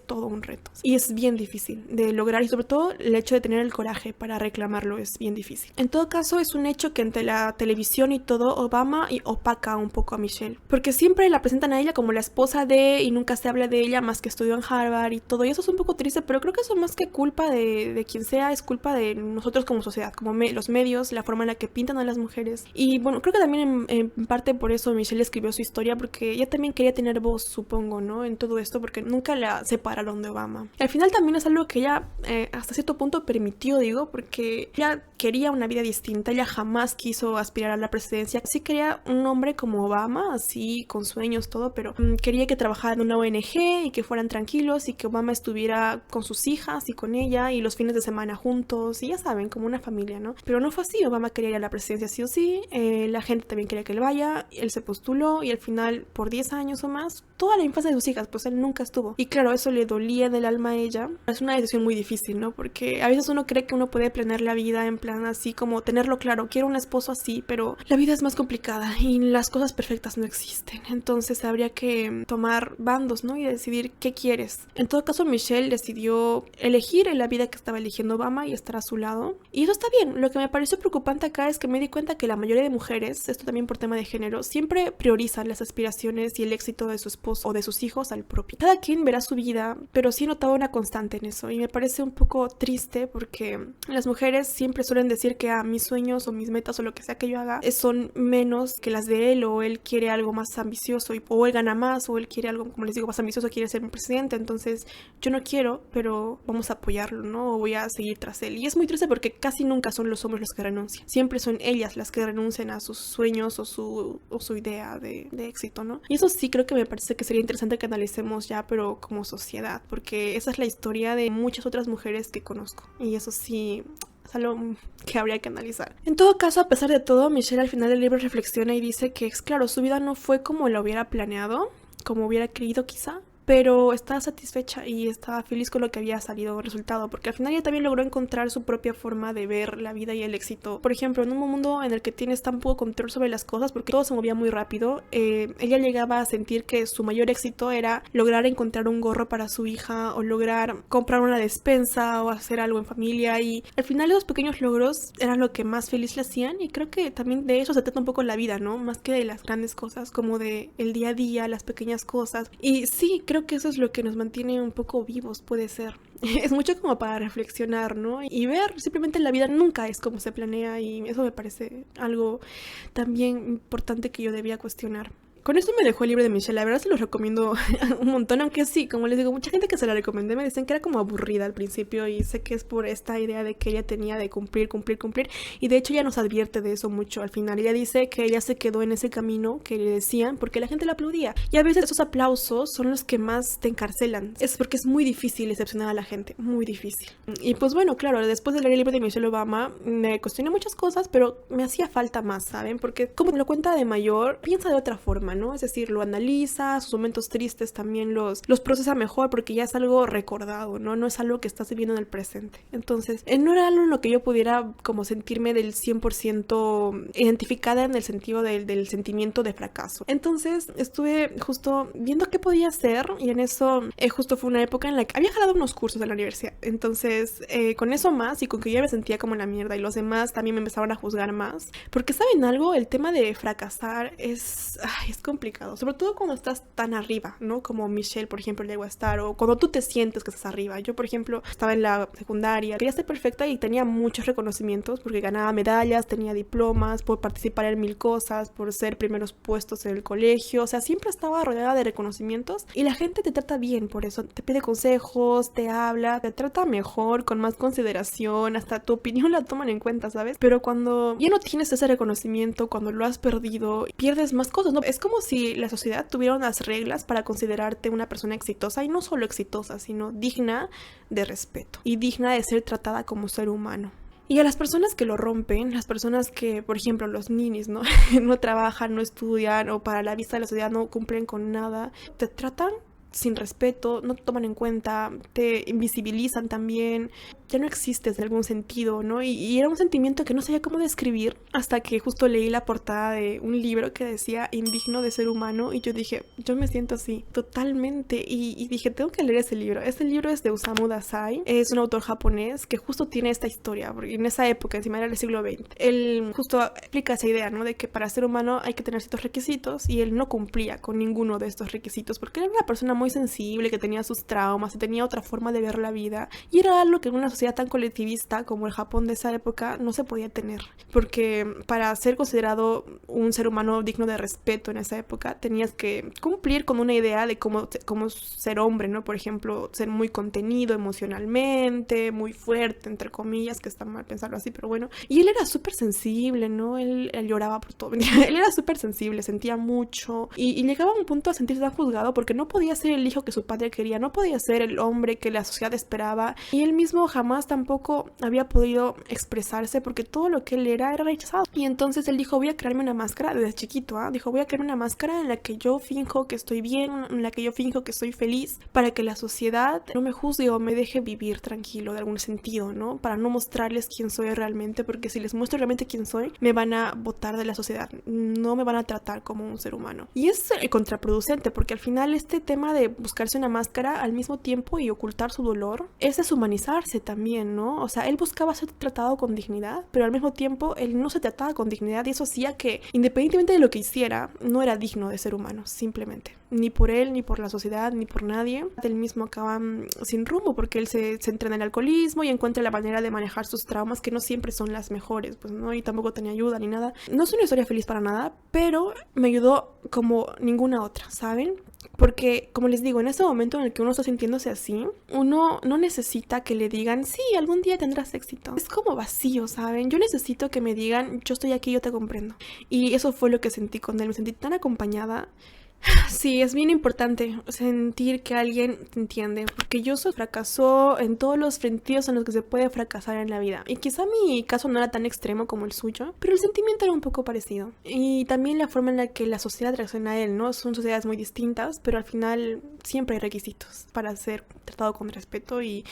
todo un reto. Y es bien difícil de lograr, y sobre todo el hecho de tener el coraje para reclamarlo es bien difícil. En todo caso, es un hecho que ante la televisión y todo, Obama opaca un poco a Michelle, porque siempre la presentan a ella como la esposa de, y nunca se habla de ella más que estudió en Harvard y todo, y eso es un poco triste, pero creo que eso más que culpa de quien sea, es culpa de nosotros como sociedad, como los medios, la forma en la que pintan a las mujeres. Y bueno, creo que también en parte por eso Michelle escribió su historia, porque ella también quería tener voz, supongo, ¿no? En todo esto, porque nunca la separaron de Obama. Al final también es algo que ella hasta cierto punto permitió, digo, porque ella quería una vida distinta, ella jamás quiso aspirar a la presidencia. Sí quería un hombre como Obama, así con sueños, todo, pero quería que trabajara en una ONG y que fueran tranquilos y que Obama estuviera con sus hijas y con ella y los fines de semana juntos y ya saben, como una familia, ¿no? Pero no fue así, Obama quería ir a la presidencia sí o sí, la gente también quería que él vaya, él se postuló y al final por 10 años o más, toda la infancia de sus hijas, pues él nunca estuvo. Y claro, eso le dolía del alma a ella. Es una decisión muy difícil, ¿no? Porque a veces uno cree que uno puede planear la vida en plan así, como tenerlo claro, quiero un esposo así, pero la vida es más complicada y las cosas perfectas no existen. Entonces habría que tomar bandos, ¿no? Y decidir qué quieres. En todo caso, Michelle decidió elegir la vida que estaba eligiendo Obama y estar a su lado. Y eso está bien. Lo que me pareció preocupante acá es que me di cuenta que la mayoría de mujeres, esto también por tema de género, siempre priorizan las aspiraciones y el éxito de su esposo o de sus hijos al propio. Cada quien verá su vida, pero sí he notado una constante en eso y me parece un poco triste porque las mujeres siempre suelen decir que mis sueños o mis metas o lo que sea que yo haga son menos que las de él, o él quiere algo más ambicioso o él gana más, o él quiere algo, como les digo, más ambicioso, quiere ser un presidente, entonces yo no quiero, pero vamos a apoyarlo, ¿no? O voy a seguir tras él. Y es muy triste porque casi nunca son los hombres los que renuncian, siempre son ellas las que renuncian a sus sueños o su idea de éxito, ¿no? Y eso sí creo que me parece que sería interesante que analicemos ya, pero como sociedad, porque esa es la historia de muchas otras mujeres que conozco y eso sí es algo que habría que analizar. En todo caso, a pesar de todo, Michelle al final del libro reflexiona y dice que es claro, su vida no fue como lo hubiera planeado, como hubiera querido quizá, pero estaba satisfecha y estaba feliz con lo que había salido resultado, porque al final ella también logró encontrar su propia forma de ver la vida y el éxito. Por ejemplo, en un mundo en el que tienes tan poco control sobre las cosas, porque todo se movía muy rápido, ella llegaba a sentir que su mayor éxito era lograr encontrar un gorro para su hija, o lograr comprar una despensa, o hacer algo en familia, y al final esos pequeños logros eran lo que más feliz le hacían, y creo que también de eso se trata un poco la vida, ¿no? Más que de las grandes cosas, como de el día a día, las pequeñas cosas. Y sí, creo creo que eso es lo que nos mantiene un poco vivos, puede ser. Es mucho como para reflexionar, ¿no? Y ver simplemente la vida nunca es como se planea, y eso me parece algo también importante que yo debía cuestionar. Con esto me dejó el libro de Michelle, la verdad se los recomiendo un montón, aunque sí, como les digo, mucha gente que se la recomendé me dicen que era como aburrida al principio, y sé que es por esta idea de que ella tenía de cumplir, y de hecho ella nos advierte de eso mucho al final. Ella dice que ella se quedó en ese camino que le decían porque la gente la aplaudía, y a veces esos aplausos son los que más te encarcelan, es porque es muy difícil decepcionar a la gente, muy difícil. Y pues bueno, claro, después de leer el libro de Michelle Obama me cuestioné muchas cosas, pero me hacía falta más, ¿saben? Porque como lo cuenta de mayor, piensa de otra forma, ¿no? Es decir, lo analiza, sus momentos tristes también los procesa mejor, porque ya es algo recordado, ¿no? No es algo que estás viviendo en el presente. Entonces, no era algo en lo que yo pudiera como sentirme del 100% identificada en el sentido del sentimiento de fracaso. Entonces, estuve justo viendo qué podía hacer, y en eso justo fue una época en la que había jalado unos cursos de la universidad. Entonces, con eso más, y con que yo me sentía como la mierda y los demás también me empezaron a juzgar más, porque ¿saben algo? El tema de fracasar es complicado, sobre todo cuando estás tan arriba, ¿no? Como Michelle, por ejemplo, llegó a estar, o cuando tú te sientes que estás arriba. Yo, por ejemplo, estaba en la secundaria, quería ser perfecta y tenía muchos reconocimientos porque ganaba medallas, tenía diplomas, por participar en 1000 cosas, por ser primeros puestos en el colegio, o sea, siempre estaba rodeada de reconocimientos, y la gente te trata bien por eso, te pide consejos, te habla, te trata mejor, con más consideración, hasta tu opinión la toman en cuenta, ¿sabes? Pero cuando ya no tienes ese reconocimiento, cuando lo has perdido, pierdes más cosas, ¿no? Es como si la sociedad tuviera unas reglas para considerarte una persona exitosa, y no solo exitosa, sino digna de respeto y digna de ser tratada como ser humano. Y a las personas que lo rompen, las personas que, por ejemplo, los ninis, ¿no? No trabajan, no estudian, o para la vista de la sociedad no cumplen con nada, te tratan sin respeto, no te toman en cuenta, te invisibilizan también, ya no existes en algún sentido, ¿no? Y era un sentimiento que no sabía cómo describir hasta que justo leí la portada de un libro que decía indigno de ser humano, y yo dije, yo me siento así, totalmente, y dije, tengo que leer ese libro. Este libro es de Osamu Dazai, es un autor japonés que justo tiene esta historia, porque en esa época, encima era el siglo XX, él justo explica esa idea, ¿no? De que para ser humano hay que tener ciertos requisitos, y él no cumplía con ninguno de estos requisitos, porque él era una persona muy sensible, que tenía sus traumas, y tenía otra forma de ver la vida, y era algo que en una sociedad tan colectivista como el Japón de esa época no se podía tener, porque para ser considerado un ser humano digno de respeto en esa época tenías que cumplir con una idea de cómo ser hombre, ¿no? Por ejemplo, ser muy contenido emocionalmente, muy fuerte, entre comillas, que está mal pensarlo así, pero bueno. Y él era súper sensible, ¿no? Él lloraba por todo. Él era súper sensible, sentía mucho, y llegaba a un punto a sentirse tan juzgado porque no podía ser el hijo que su padre quería, no podía ser el hombre que la sociedad esperaba, y él mismo jamás tampoco había podido expresarse porque todo lo que él era rechazado. Y entonces él dijo, voy a crearme una máscara desde chiquito, dijo, voy a crearme una máscara en la que yo finjo que estoy bien, en la que yo finjo que estoy feliz, para que la sociedad no me juzgue o me deje vivir tranquilo de algún sentido, ¿no? Para no mostrarles quién soy realmente, porque si les muestro realmente quién soy, me van a botar de la sociedad, no me van a tratar como un ser humano. Y es contraproducente, porque al final este tema de buscarse una máscara al mismo tiempo y ocultar su dolor es deshumanizarse también, ¿no? O sea, él buscaba ser tratado con dignidad, pero al mismo tiempo él no se trataba con dignidad, y eso hacía que, independientemente de lo que hiciera, no era digno de ser humano, simplemente. Ni por él, ni por la sociedad, ni por nadie. Él mismo acaba sin rumbo, porque él se centra en el alcoholismo y encuentra la manera de manejar sus traumas, que no siempre son las mejores, pues, ¿no? Y tampoco tenía ayuda ni nada. No es una historia feliz para nada, pero me ayudó como ninguna otra, ¿saben? Porque, como les digo, en ese momento en el que uno está sintiéndose así, uno no necesita que le digan, sí, algún día tendrás éxito. Es como vacío, ¿saben? Yo necesito que me digan, yo estoy aquí, yo te comprendo. Y eso fue lo que sentí con él, me sentí tan acompañada. Sí, es bien importante sentir que alguien te entiende, porque yo fracasó en todos los sentidos en los que se puede fracasar en la vida. Y quizá mi caso no era tan extremo como el suyo, pero el sentimiento era un poco parecido. Y también la forma en la que la sociedad reacciona a él, ¿no? Son sociedades muy distintas, pero al final siempre hay requisitos para ser tratado con respeto y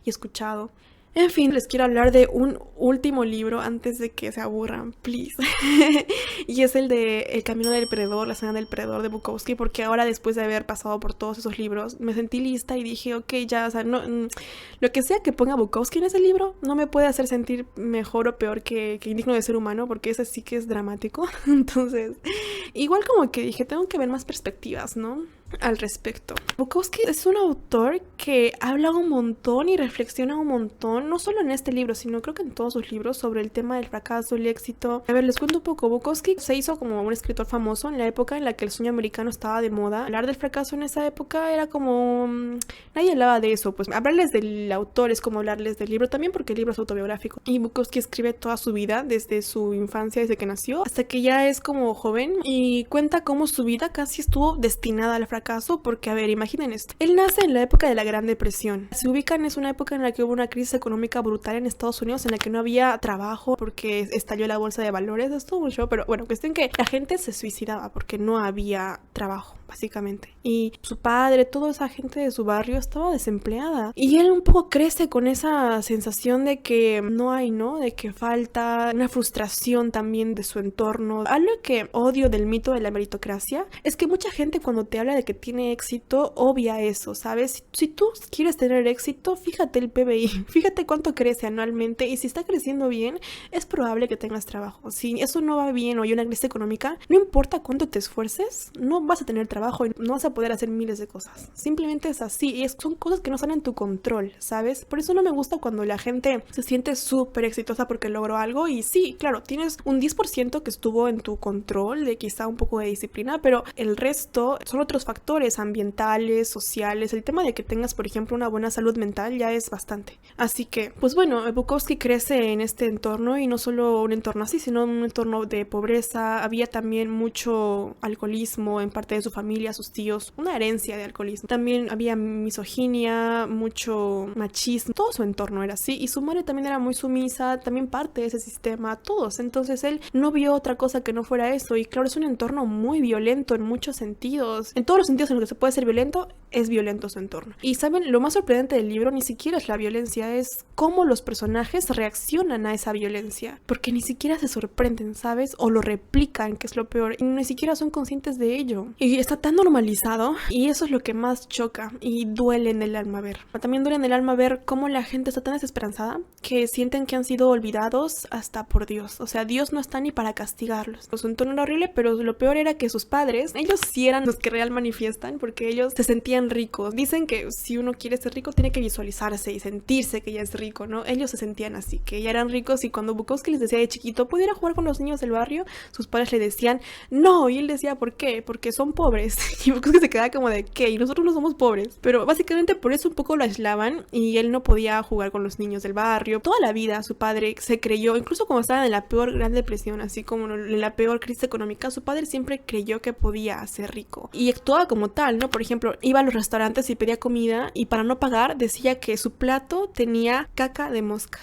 escuchado. En fin, les quiero hablar de un último libro antes de que se aburran, please. Y es el de El camino del perdedor, la escena del perdedor de Bukowski, porque ahora, después de haber pasado por todos esos libros, me sentí lista y dije, ok, ya, o sea, no, lo que sea que ponga Bukowski en ese libro no me puede hacer sentir mejor o peor que indigno de ser humano, porque ese sí que es dramático. Entonces, igual como que dije, tengo que ver más perspectivas, ¿no? al respecto. Bukowski es un autor que habla un montón y reflexiona un montón, no solo en este libro, sino creo que en todos sus libros, sobre el tema del fracaso, el éxito. A ver, les cuento un poco. Bukowski se hizo como un escritor famoso en la época en la que el sueño americano estaba de moda. Hablar del fracaso en esa época era como... nadie hablaba de eso. Pues hablarles del autor es como hablarles del libro también, porque el libro es autobiográfico. Y Bukowski escribe toda su vida, desde su infancia, desde que nació, hasta que ya es como joven, y cuenta cómo su vida casi estuvo destinada al fracaso, porque, a ver, imaginen esto. Él nace en la época de la Gran Depresión. Se ubican, es una época en la que hubo una crisis económica brutal en Estados Unidos, en la que no había trabajo porque estalló la bolsa de valores. Esto mucho, pero bueno, cuestión que la gente se suicidaba porque no había trabajo, básicamente. Y su padre, toda esa gente de su barrio estaba desempleada. Y él un poco crece con esa sensación de que no hay, ¿no? De que falta, una frustración también de su entorno. Algo que odio del mito de la meritocracia es que mucha gente, cuando te habla de que tiene éxito, obvia eso, ¿sabes? Si tú quieres tener éxito, fíjate el PBI, fíjate cuánto crece anualmente, y si está creciendo bien, es probable que tengas trabajo. Si eso no va bien o hay una crisis económica, no importa cuánto te esfuerces, no vas a tener trabajo y no vas a poder hacer miles de cosas. Simplemente es así, y son cosas que no salen en tu control, ¿sabes? Por eso no me gusta cuando la gente se siente súper exitosa porque logró algo, y sí, claro, tienes un 10% que estuvo en tu control, de quizá un poco de disciplina, pero el resto son otros factores ambientales, sociales. El tema de que tengas, por ejemplo, una buena salud mental ya es bastante. Así que, pues bueno, Bukowski crece en este entorno, y no solo un entorno así, sino un entorno de pobreza. Había también mucho alcoholismo en parte de su familia, sus tíos, una herencia de alcoholismo. También había misoginia, mucho machismo, todo su entorno era así, y su madre también era muy sumisa, también parte de ese sistema, todos. Entonces él no vio otra cosa que no fuera eso, y claro, es un entorno muy violento en muchos sentidos. En todos los sentidos en los que se puede ser violento, es violento su entorno. Y saben, lo más sorprendente del libro ni siquiera es la violencia, es cómo los personajes reaccionan a esa violencia, porque ni siquiera se sorprenden, ¿sabes? O lo replican, que es lo peor, y ni siquiera son conscientes de ello. Y está tan normalizado, y eso es lo que más choca y duele en el alma ver. También duele en el alma ver cómo la gente está tan desesperanzada que sienten que han sido olvidados hasta por Dios. O sea, Dios no está ni para castigarlos. Su entorno era horrible, pero lo peor era que sus padres, ellos sí eran los que real manifiestan, porque ellos se sentían ricos. Dicen que si uno quiere ser rico tiene que visualizarse y sentirse que ya es rico, ¿no? Ellos se sentían así, que ya eran ricos, y cuando Bukowski les decía de chiquito, ¿pudiera jugar con los niños del barrio? Sus padres le decían, no, y él decía, ¿por qué? Porque son pobres. Y Bukowski se quedaba como de, ¿qué? Y nosotros no somos pobres. Pero básicamente por eso un poco lo aislaban, y él no podía jugar con los niños del barrio. Toda la vida su padre se creyó, incluso cuando estaba en la peor Gran Depresión, así como en la peor crisis económica, su padre siempre creyó que podía ser rico. Y actuaba como tal, ¿no? Por ejemplo, iba a los restaurantes y pedía comida, y para no pagar decía que su plato tenía caca de mosca.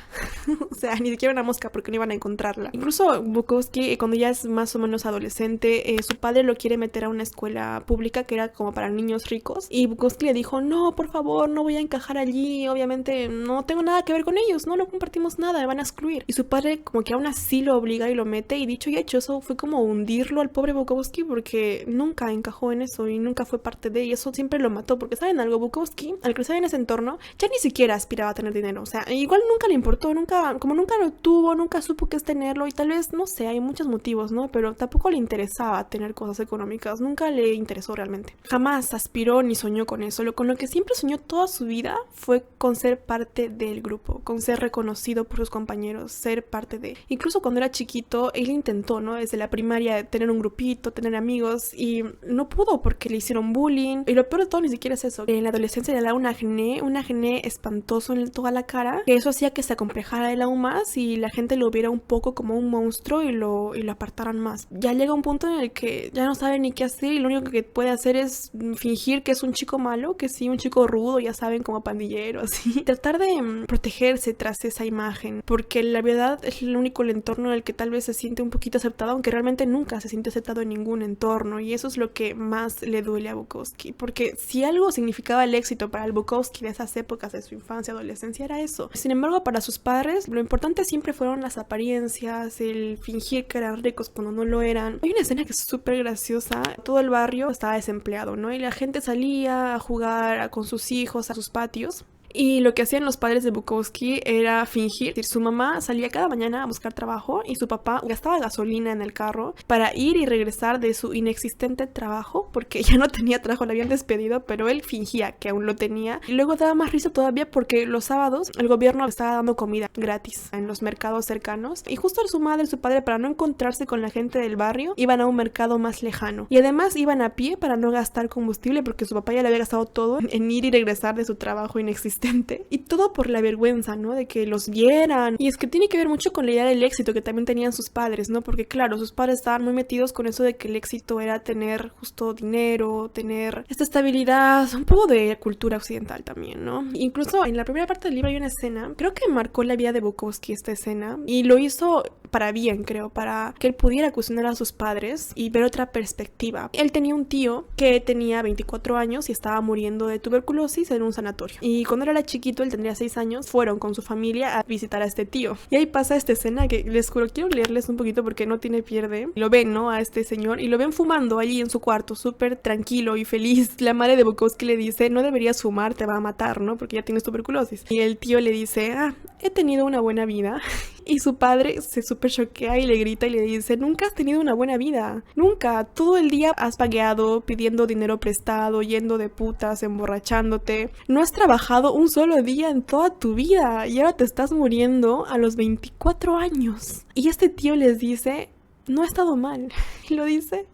O sea, ni siquiera una mosca, porque no iban a encontrarla. Incluso Bukowski, cuando ya es más o menos adolescente, su padre lo quiere meter a una escuela pública que era como para niños ricos, y Bukowski le dijo, no, por favor, no voy a encajar allí, obviamente no tengo nada que ver con ellos, no compartimos nada, me van a excluir. Y su padre como que aún así lo obliga y lo mete, y dicho y hecho, eso fue como hundirlo al pobre Bukowski, porque nunca encajó en eso y nunca fue parte de, y eso siempre lo mató, porque ¿saben algo? Bukowski, al crecer en ese entorno, ya ni siquiera aspiraba a tener dinero. O sea, igual nunca le importó, como nunca lo tuvo, nunca supo qué es tenerlo, y tal vez, no sé, hay muchos motivos, ¿no? Pero tampoco le interesaba tener cosas económicas, nunca le interesó realmente. Jamás aspiró ni soñó con eso. Con lo que siempre soñó toda su vida fue con ser parte del grupo, con ser reconocido por sus compañeros, ser parte de... Incluso cuando era chiquito, él intentó, ¿no? Desde la primaria tener un grupito, tener amigos, y no pudo porque le hicieron bullying. Y lo peor de todo ni siquiera es eso. En la adolescencia le daba un acné espantoso en toda la cara, que eso hacía que se acomplejara él aún más y la gente lo viera un poco como un monstruo y lo apartaran más. Ya llega un punto en el que ya no sabe ni qué hacer, y lo único que puede hacer es fingir que es un chico malo, que sí, un chico rudo, ya saben, como pandillero, así. Tratar de protegerse tras esa imagen, porque la verdad es el único entorno en el que tal vez se siente un poquito aceptado, aunque realmente nunca se siente aceptado en ningún entorno, y eso es lo que más le duele a Bukowski, porque si algo significaba el éxito para el Bukowski de esas épocas de su infancia, adolescencia, era eso. Sin embargo, para sus padres, lo importante siempre fueron las apariencias, el fingir que eran ricos cuando no lo eran. Hay una escena que es súper graciosa. Todo el barrio estaba desempleado, ¿no? Y la gente salía a jugar con sus hijos a sus patios. Y lo que hacían los padres de Bukowski era fingir. Es decir, su mamá salía cada mañana a buscar trabajo y su papá gastaba gasolina en el carro para ir y regresar de su inexistente trabajo, porque ya no tenía trabajo, lo habían despedido, pero él fingía que aún lo tenía. Y luego daba más risa todavía porque los sábados el gobierno estaba dando comida gratis en los mercados cercanos, y justo su madre y su padre, para no encontrarse con la gente del barrio, iban a un mercado más lejano. Y además iban a pie para no gastar combustible, porque su papá ya le había gastado todo en ir y regresar de su trabajo inexistente. Y todo por la vergüenza, ¿no? De que los vieran. Y es que tiene que ver mucho con la idea del éxito que también tenían sus padres, ¿no? Porque claro, sus padres estaban muy metidos con eso de que el éxito era tener justo dinero, tener esta estabilidad, un poco de cultura occidental también, ¿no? Incluso en la primera parte del libro hay una escena, creo que marcó la vida de Bukowski esta escena, y lo hizo para bien, creo, para que él pudiera cuestionar a sus padres y ver otra perspectiva. Él tenía un tío que tenía 24 años y estaba muriendo de tuberculosis en un sanatorio. Y cuando él era chiquito, él tendría 6 años, fueron con su familia a visitar a este tío. Y ahí pasa esta escena que les juro, quiero leerles un poquito porque no tiene pierde. Lo ven, ¿no? A este señor y lo ven fumando allí en su cuarto, súper tranquilo y feliz. La madre de Bukowski le dice, no deberías fumar, te va a matar, ¿no? Porque ya tienes tuberculosis. Y el tío le dice, he tenido una buena vida. Y su padre se súper choquea y le grita y le dice, nunca has tenido una buena vida, nunca, todo el día has vagueado, pidiendo dinero prestado, yendo de putas, emborrachándote, no has trabajado un solo día en toda tu vida y ahora te estás muriendo a los 24 años. Y este tío les dice, no ha estado mal, y lo dice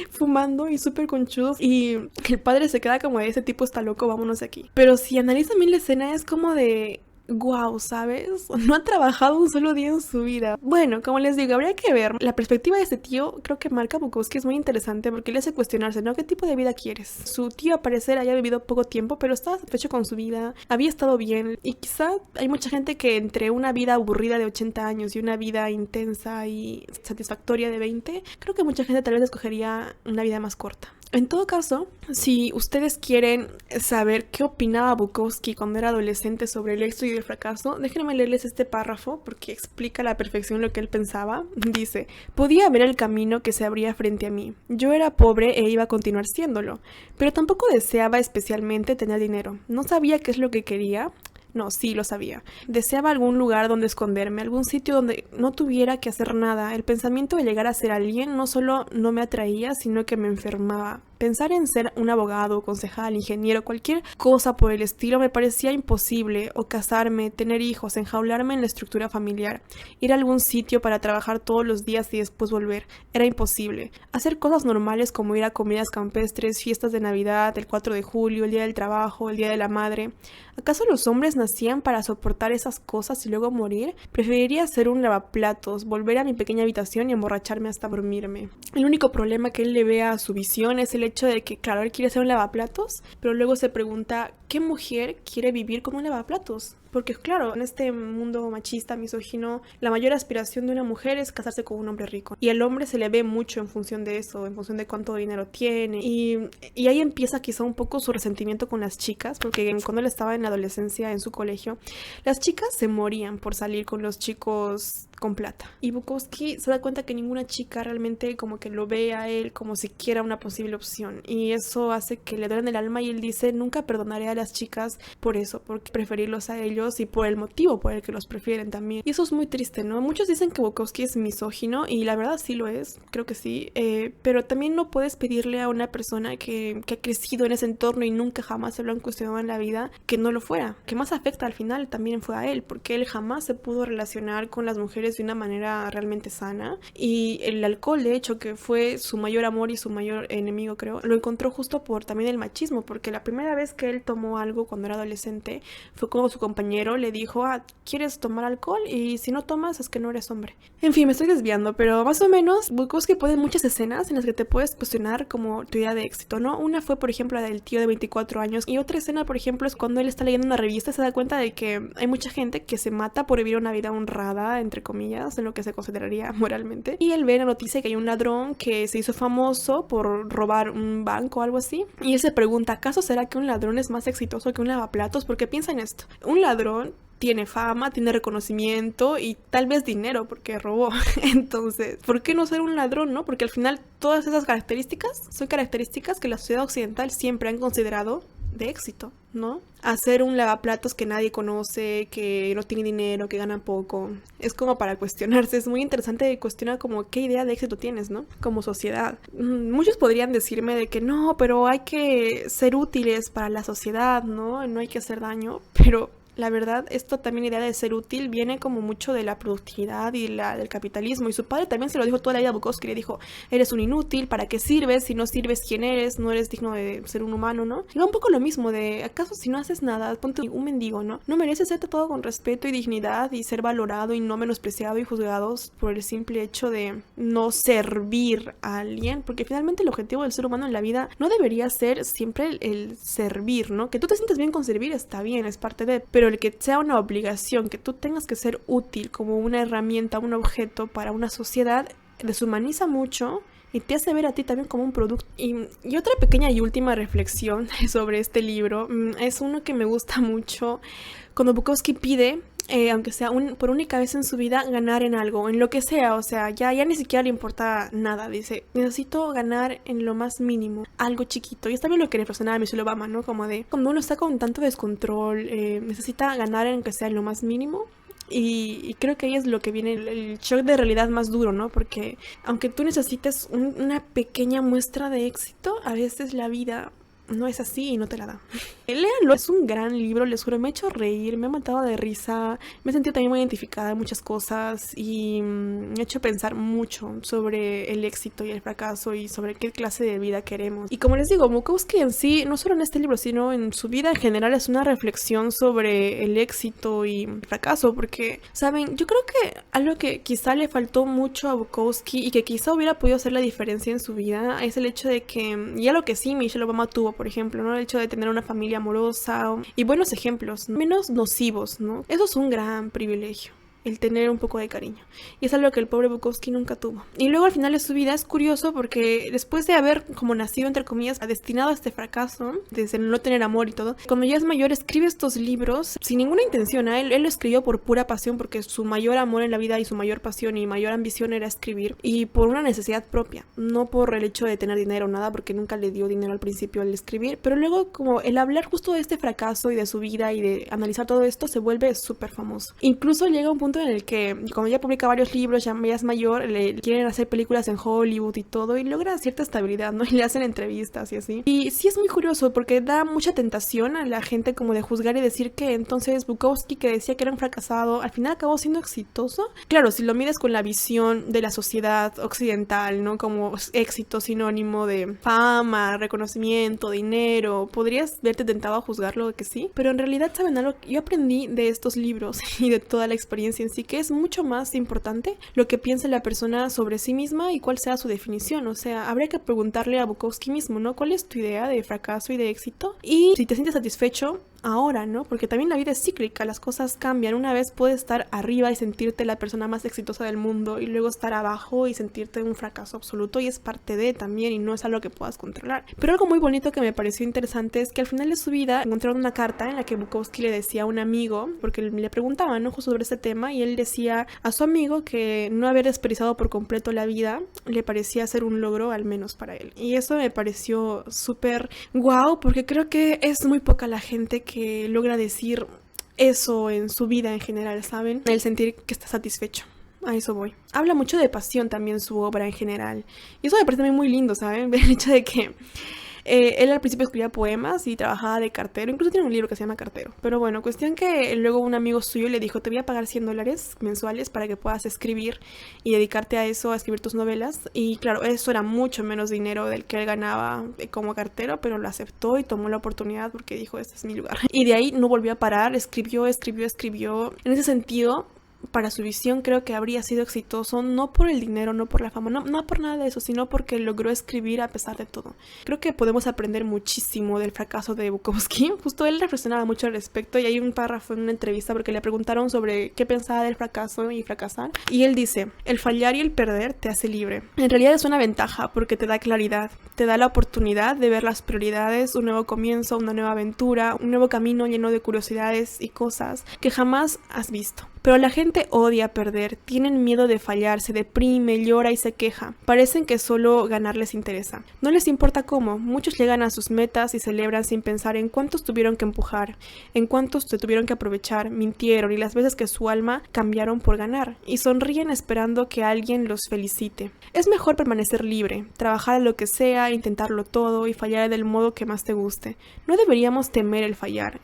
fumando y súper conchudo, y el padre se queda como de, ese tipo está loco, vámonos de aquí. Pero si analizan bien la escena es como de, wow, ¿sabes? No ha trabajado un solo día en su vida. Bueno, como les digo, habría que ver. La perspectiva de este tío, creo que marca Bukowski, es muy interesante porque le hace cuestionarse, ¿no? ¿Qué tipo de vida quieres? Su tío, a parecer, haya vivido poco tiempo, pero estaba satisfecho con su vida, había estado bien. Y quizá hay mucha gente que entre una vida aburrida de 80 años y una vida intensa y satisfactoria de 20, creo que mucha gente tal vez escogería una vida más corta. En todo caso, si ustedes quieren saber qué opinaba Bukowski cuando era adolescente sobre el éxito y el fracaso, déjenme leerles este párrafo porque explica a la perfección lo que él pensaba. Dice, podía ver el camino que se abría frente a mí. Yo era pobre e iba a continuar siéndolo, pero tampoco deseaba especialmente tener dinero. No sabía qué es lo que quería. No, sí lo sabía. Deseaba algún lugar donde esconderme, algún sitio donde no tuviera que hacer nada. El pensamiento de llegar a ser alguien no solo no me atraía, sino que me enfermaba. Pensar en ser un abogado, concejal, ingeniero, cualquier cosa por el estilo me parecía imposible, o casarme, tener hijos, enjaularme en la estructura familiar, ir a algún sitio para trabajar todos los días y después volver. Era imposible. Hacer cosas normales como ir a comidas campestres, fiestas de Navidad, el 4 de julio, el Día del Trabajo, el Día de la Madre. ¿Acaso los hombres nacían para soportar esas cosas y luego morir? Preferiría ser un lavaplatos, volver a mi pequeña habitación y emborracharme hasta dormirme. El único problema que él le ve a su visión es el hecho de que, claro, él quiere ser un lavaplatos, pero luego se pregunta, ¿qué mujer quiere vivir como un lavaplatos? Porque claro, en este mundo machista, misógino, la mayor aspiración de una mujer es casarse con un hombre rico. Y al hombre se le ve mucho en función de eso, en función de cuánto dinero tiene. Y ahí empieza quizá un poco su resentimiento con las chicas, porque cuando él estaba en la adolescencia, en su colegio, las chicas se morían por salir con los chicos con plata. Y Bukowski se da cuenta que ninguna chica realmente como que lo ve a él como siquiera una posible opción. Y eso hace que le duele el alma y él dice, nunca perdonaré a las chicas por eso, por preferirlos a ellos y por el motivo por el que los prefieren también. Y eso es muy triste, ¿no? Muchos dicen que Bukowski es misógino y la verdad sí lo es, creo que sí. Pero también no puedes pedirle a una persona que ha crecido en ese entorno y nunca jamás se lo han cuestionado en la vida que no lo fuera. Que más afecta al final también fue a él, porque él jamás se pudo relacionar con las mujeres de una manera realmente sana, y el alcohol, de hecho, que fue su mayor amor y su mayor enemigo, creo, lo encontró justo por también el machismo, porque la primera vez que él tomó algo cuando era adolescente fue cuando su compañero le dijo, ¿quieres tomar alcohol? Y si no tomas es que no eres hombre. En fin, me estoy desviando, pero más o menos Bukowski pone muchas escenas en las que te puedes cuestionar como tu idea de éxito, ¿no? Una fue, por ejemplo, la del tío de 24 años, y otra escena, por ejemplo, es cuando él está leyendo una revista y se da cuenta de que hay mucha gente que se mata por vivir una vida honrada, entre comillas, en lo que se consideraría moralmente. Y él ve la noticia que hay un ladrón que se hizo famoso por robar un banco o algo así. Y él se pregunta, ¿acaso será que un ladrón es más exitoso que un lavaplatos? Porque piensa en esto. Un ladrón tiene fama, tiene reconocimiento y tal vez dinero porque robó. Entonces, ¿por qué no ser un ladrón, no? Porque al final todas esas características son características que la sociedad occidental siempre han considerado de éxito, ¿no? A ser un lavaplatos que nadie conoce, que no tiene dinero, que gana poco. Es como para cuestionarse, es muy interesante cuestionar como qué idea de éxito tienes, ¿no? Como sociedad. Muchos podrían decirme de que no, pero hay que ser útiles para la sociedad, ¿no? No hay que hacer daño, pero la verdad, esto también, la idea de ser útil, viene como mucho de la productividad y del capitalismo. Y su padre también se lo dijo toda la vida a Bukowski. Le dijo, eres un inútil, ¿para qué sirves? Si no sirves, ¿quién eres? No eres digno de ser un humano, ¿no? Y va un poco lo mismo de, ¿acaso si no haces nada, ponte un mendigo, ¿no? ¿No mereces ser tratado con respeto y dignidad y ser valorado y no menospreciado y juzgado por el simple hecho de no servir a alguien? Porque finalmente el objetivo del ser humano en la vida no debería ser siempre el servir, ¿no? Que tú te sientes bien con servir está bien, es parte de... Pero el que sea una obligación, que tú tengas que ser útil como una herramienta, un objeto para una sociedad, deshumaniza mucho y te hace ver a ti también como un producto. Y otra pequeña y última reflexión sobre este libro es uno que me gusta mucho, cuando Bukowski pide aunque sea por única vez en su vida, ganar en algo, en lo que sea, o sea, ya ni siquiera le importa nada, dice, necesito ganar en lo más mínimo, algo chiquito, y es también lo que reflexionaba Michelle Obama, ¿no? Como de, cuando uno está con tanto descontrol, necesita ganar en que sea en lo más mínimo. Y creo que ahí es lo que viene el shock de realidad más duro, ¿no? Porque aunque tú necesites una pequeña muestra de éxito, a veces la vida no es así y no te la da. Léanlo, es un gran libro, les juro, me ha hecho reír, me ha matado de risa, me he sentido también muy identificada en muchas cosas y me ha hecho pensar mucho sobre el éxito y el fracaso y sobre qué clase de vida queremos. Y como les digo, Bukowski en sí, no solo en este libro, sino en su vida en general, es una reflexión sobre el éxito y el fracaso, porque, ¿saben? Yo creo que algo que quizá le faltó mucho a Bukowski y que quizá hubiera podido hacer la diferencia en su vida es el hecho de que, y algo que sí Michelle Obama tuvo, por ejemplo, ¿no? El hecho de tener una familia amorosa y buenos ejemplos, ¿no? Menos nocivos, ¿no? Eso es un gran privilegio, el tener un poco de cariño. Y es algo que el pobre Bukowski nunca tuvo. Y luego al final de su vida es curioso porque después de haber como nacido, entre comillas, destinado a este fracaso, desde no tener amor y todo, cuando ya es mayor escribe estos libros sin ninguna intención. Él lo escribió por pura pasión porque su mayor amor en la vida y su mayor pasión y mayor ambición era escribir y por una necesidad propia, no por el hecho de tener dinero o nada, porque nunca le dio dinero al principio al escribir, pero luego como el hablar justo de este fracaso y de su vida y de analizar todo esto se vuelve súper famoso. Incluso llega un punto en el que cuando ya publica varios libros, ya es mayor, le quieren hacer películas en Hollywood y todo, y logra cierta estabilidad, ¿no? Y le hacen entrevistas y así. Y sí es muy curioso porque da mucha tentación a la gente como de juzgar y decir que entonces Bukowski, que decía que era un fracasado, al final acabó siendo exitoso. Claro, si lo mides con la visión de la sociedad occidental, ¿no? Como éxito sinónimo de fama, reconocimiento, dinero, podrías verte tentado a juzgarlo de que sí, pero en realidad, ¿saben algo? Yo aprendí de estos libros y de toda la experiencia en sí, que es mucho más importante lo que piense la persona sobre sí misma y cuál sea su definición. O sea, habría que preguntarle a Bukowski mismo, ¿no? ¿Cuál es tu idea de fracaso y de éxito? Y si te sientes satisfecho ahora, ¿no? Porque también la vida es cíclica, las cosas cambian. Una vez puedes estar arriba y sentirte la persona más exitosa del mundo y luego estar abajo y sentirte un fracaso absoluto, y es parte de también y no es algo que puedas controlar. Pero algo muy bonito que me pareció interesante es que al final de su vida encontraron una carta en la que Bukowski le decía a un amigo, porque le preguntaban, ¿no? Justo sobre este tema, y él decía a su amigo que no haber desperdiciado por completo la vida le parecía ser un logro, al menos para él. Y eso me pareció súper guau, porque creo que es muy poca la gente que logra decir eso en su vida en general, ¿saben? El sentir que está satisfecho. A eso voy. Habla mucho de pasión también su obra en general. Y eso me parece muy lindo, ¿saben? El hecho de que él al principio escribía poemas y trabajaba de cartero. Incluso tiene un libro que se llama Cartero. Pero bueno, cuestión que luego un amigo suyo le dijo, te voy a pagar $100 mensuales para que puedas escribir y dedicarte a eso, a escribir tus novelas. Y claro, eso era mucho menos dinero del que él ganaba como cartero, pero lo aceptó y tomó la oportunidad porque dijo, este es mi lugar. Y de ahí no volvió a parar, escribió. En ese sentido, para su visión creo que habría sido exitoso, no por el dinero, no por la fama, no por nada de eso, sino porque logró escribir a pesar de todo. Creo que podemos aprender muchísimo del fracaso de Bukowski. Justo él reflexionaba mucho al respecto y hay un párrafo en una entrevista porque le preguntaron sobre qué pensaba del fracaso y fracasar, y él dice, el fallar y el perder te hace libre. En realidad es una ventaja porque te da claridad, te da la oportunidad de ver las prioridades, un nuevo comienzo, una nueva aventura, un nuevo camino lleno de curiosidades y cosas que jamás has visto. Pero la gente odia perder, tienen miedo de fallar, se deprime, llora y se queja. Parecen que solo ganar les interesa. No les importa cómo, muchos llegan a sus metas y celebran sin pensar en cuántos tuvieron que empujar, en cuántos se tuvieron que aprovechar, mintieron y las veces que su alma cambiaron por ganar. Y sonríen esperando que alguien los felicite. Es mejor permanecer libre, trabajar a lo que sea, intentarlo todo y fallar del modo que más te guste. No deberíamos temer el fallar,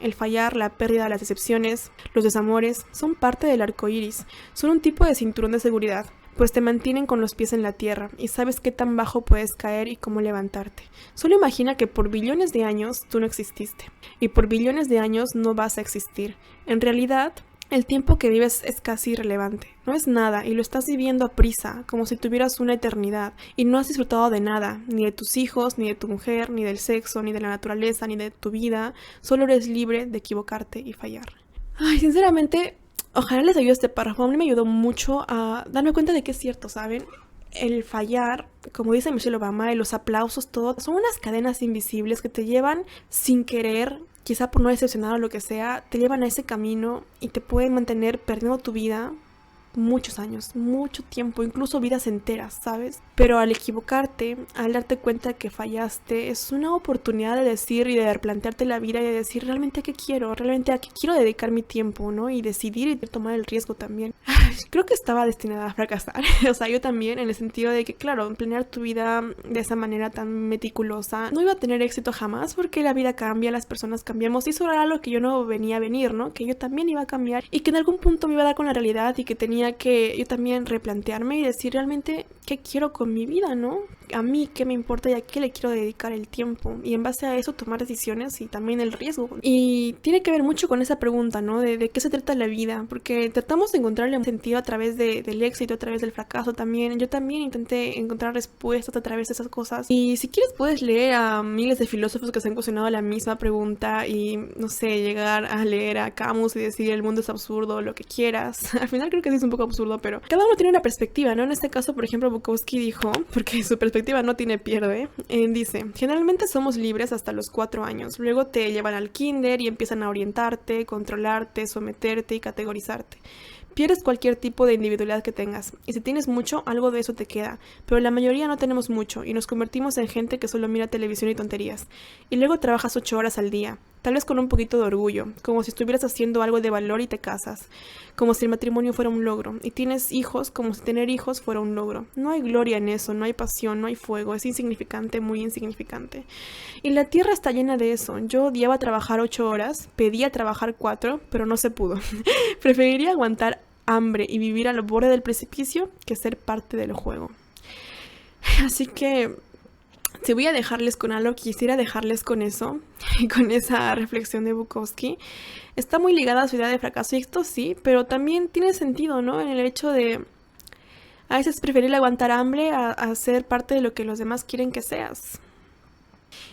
la pérdida, las decepciones, los desamores, son parte del arco iris, son un tipo de cinturón de seguridad, pues te mantienen con los pies en la tierra y sabes qué tan bajo puedes caer y cómo levantarte. Solo imagina que por billones de años tú no exististe y por billones de años no vas a existir. En realidad, el tiempo que vives es casi irrelevante, no es nada y lo estás viviendo a prisa, como si tuvieras una eternidad y no has disfrutado de nada, ni de tus hijos, ni de tu mujer, ni del sexo, ni de la naturaleza, ni de tu vida, solo eres libre de equivocarte y fallar. Ay, sinceramente, ojalá les ayude este párrafo, a mí me ayudó mucho a darme cuenta de que es cierto, ¿saben? El fallar, como dice Michelle Obama, y los aplausos, todo, son unas cadenas invisibles que te llevan sin querer, quizá por no decepcionar o lo que sea, te llevan a ese camino y te pueden mantener perdiendo tu vida muchos años, mucho tiempo, incluso vidas enteras, ¿sabes? Pero al equivocarte, al darte cuenta que fallaste, es una oportunidad de decir y de replantearte la vida y de decir realmente a qué quiero, realmente a qué quiero dedicar mi tiempo, ¿no? Y decidir y tomar el riesgo también. Creo que estaba destinada a fracasar, o sea, yo también, en el sentido de que, claro, planear tu vida de esa manera tan meticulosa no iba a tener éxito jamás porque la vida cambia, las personas cambiamos y eso era algo que yo no venía a venir, ¿no? Que yo también iba a cambiar y que en algún punto me iba a dar con la realidad y que tenía que yo también replantearme y decir realmente qué quiero con mi vida, ¿no? A mí qué me importa y a qué le quiero dedicar el tiempo y en base a eso tomar decisiones y también el riesgo. Y tiene que ver mucho con esa pregunta, ¿no? De qué se trata la vida, porque tratamos de encontrarle un sentido a través del éxito, a través del fracaso también. Yo también intenté encontrar respuestas a través de esas cosas y si quieres puedes leer a miles de filósofos que se han cuestionado la misma pregunta y, no sé, llegar a leer a Camus y decir el mundo es absurdo, lo que quieras. Al final creo que sí es un poco absurdo, pero cada uno tiene una perspectiva, ¿no? En este caso, por ejemplo, Bukowski dijo, porque su perspectiva no tiene pierde, dice, generalmente somos libres hasta los 4 años, luego te llevan al kinder y empiezan a orientarte, controlarte, someterte y categorizarte. Pierdes cualquier tipo de individualidad que tengas, y si tienes mucho, algo de eso te queda, pero la mayoría no tenemos mucho, y nos convertimos en gente que solo mira televisión y tonterías, y luego trabajas 8 horas al día, tal vez con un poquito de orgullo, como si estuvieras haciendo algo de valor y te casas, como si el matrimonio fuera un logro, y tienes hijos como si tener hijos fuera un logro. No hay gloria en eso, no hay pasión, no hay fuego, es insignificante, muy insignificante. Y la tierra está llena de eso. Yo odiaba trabajar 8 horas, pedía trabajar 4, pero no se pudo. Preferiría aguantar hambre y vivir al borde del precipicio que ser parte del juego. Así que si voy a dejarles con algo, quisiera dejarles con eso, con esa reflexión de Bukowski. Está muy ligada a su idea de fracaso y esto sí, pero también tiene sentido, ¿no? En el hecho de a veces preferir aguantar hambre a ser parte de lo que los demás quieren que seas.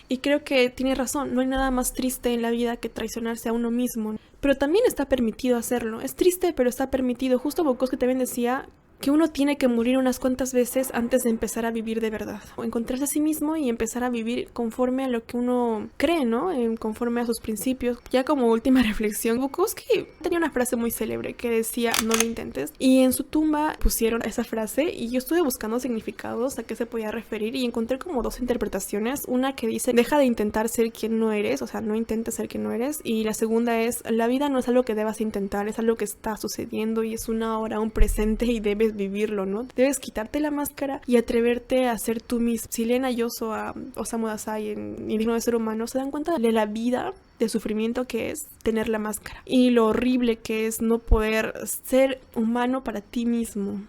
Y creo que tiene razón, no hay nada más triste en la vida que traicionarse a uno mismo. Pero también está permitido hacerlo. Es triste, pero está permitido. Justo Bukowski también decía que uno tiene que morir unas cuantas veces antes de empezar a vivir de verdad. O encontrarse a sí mismo y empezar a vivir conforme a lo que uno cree, ¿no? Conforme a sus principios. Ya como última reflexión, Bukowski tenía una frase muy célebre que decía, no lo intentes. Y en su tumba pusieron esa frase y yo estuve buscando significados a qué se podía referir y encontré como 2 interpretaciones. Una que dice, deja de intentar ser quien no eres, o sea, no intentes ser quien no eres. Y la segunda es, la vida no es algo que debas intentar, es algo que está sucediendo y es una hora, un presente y debes vivirlo, ¿no? Debes quitarte la máscara y atreverte a ser tú mismo. Si leen a Yoso, a Osamu Dazai en Indigno de Ser Humano, se dan cuenta de la vida de sufrimiento que es tener la máscara y lo horrible que es no poder ser humano para ti mismo.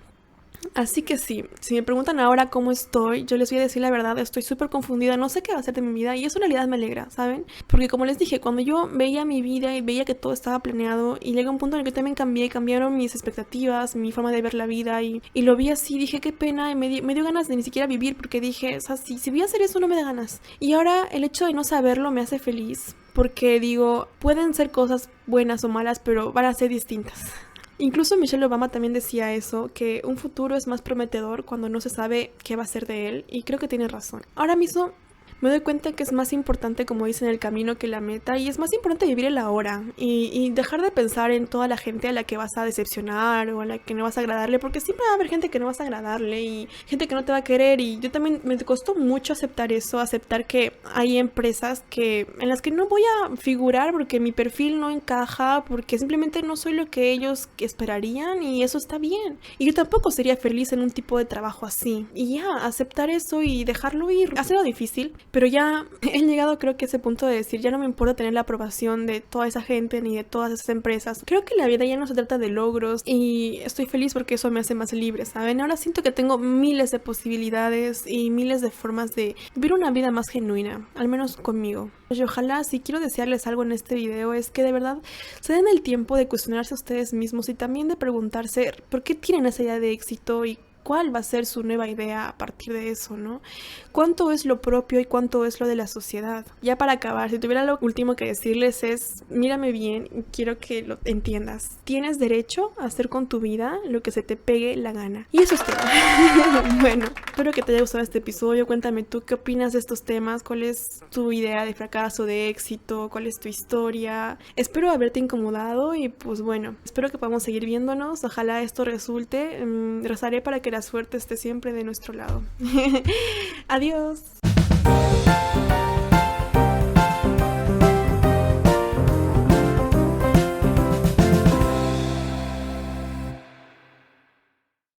Así que sí, si me preguntan ahora cómo estoy, yo les voy a decir la verdad, estoy súper confundida, no sé qué va a ser de mi vida y eso en realidad me alegra, ¿saben? Porque como les dije, cuando yo veía mi vida y veía que todo estaba planeado y llega un punto en el que también cambiaron mis expectativas, mi forma de ver la vida y lo vi así, dije qué pena y me dio ganas de ni siquiera vivir porque dije, o sea, si voy a hacer eso no me da ganas. Y ahora el hecho de no saberlo me hace feliz porque digo, pueden ser cosas buenas o malas, pero van a ser distintas. Incluso Michelle Obama también decía eso, que un futuro es más prometedor cuando no se sabe qué va a ser de él, y creo que tiene razón. Ahora mismo Me doy cuenta que es más importante, como dicen, el camino que la meta, y es más importante vivir el ahora y dejar de pensar en toda la gente a la que vas a decepcionar o a la que no vas a agradarle, porque siempre va a haber gente que no vas a agradarle y gente que no te va a querer. Y yo también me costó mucho aceptar eso, aceptar que hay empresas en las que no voy a figurar porque mi perfil no encaja, porque simplemente no soy lo que ellos esperarían, y eso está bien. Y yo tampoco sería feliz en un tipo de trabajo así. Y ya, aceptar eso y dejarlo ir. Ha sido difícil, pero ya he llegado, creo que a ese punto de decir, ya no me importa tener la aprobación de toda esa gente ni de todas esas empresas. Creo que la vida ya no se trata de logros, y estoy feliz porque eso me hace más libre, ¿saben? Ahora siento que tengo miles de posibilidades y miles de formas de vivir una vida más genuina, al menos conmigo. Y ojalá, si quiero desearles algo en este video, es que de verdad se den el tiempo de cuestionarse a ustedes mismos y también de preguntarse por qué tienen esa idea de éxito y cuál va a ser su nueva idea a partir de eso, ¿no? ¿Cuánto es lo propio y cuánto es lo de la sociedad? Ya para acabar, si tuviera lo último que decirles es, mírame bien, quiero que lo entiendas. Tienes derecho a hacer con tu vida lo que se te pegue la gana. Y eso es todo. Bueno, espero que te haya gustado este episodio. Cuéntame tú qué opinas de estos temas, cuál es tu idea de fracaso, de éxito, cuál es tu historia. Espero haberte incomodado y pues bueno, espero que podamos seguir viéndonos. Ojalá esto resulte. Rezaré para que la suerte esté siempre de nuestro lado. Adiós.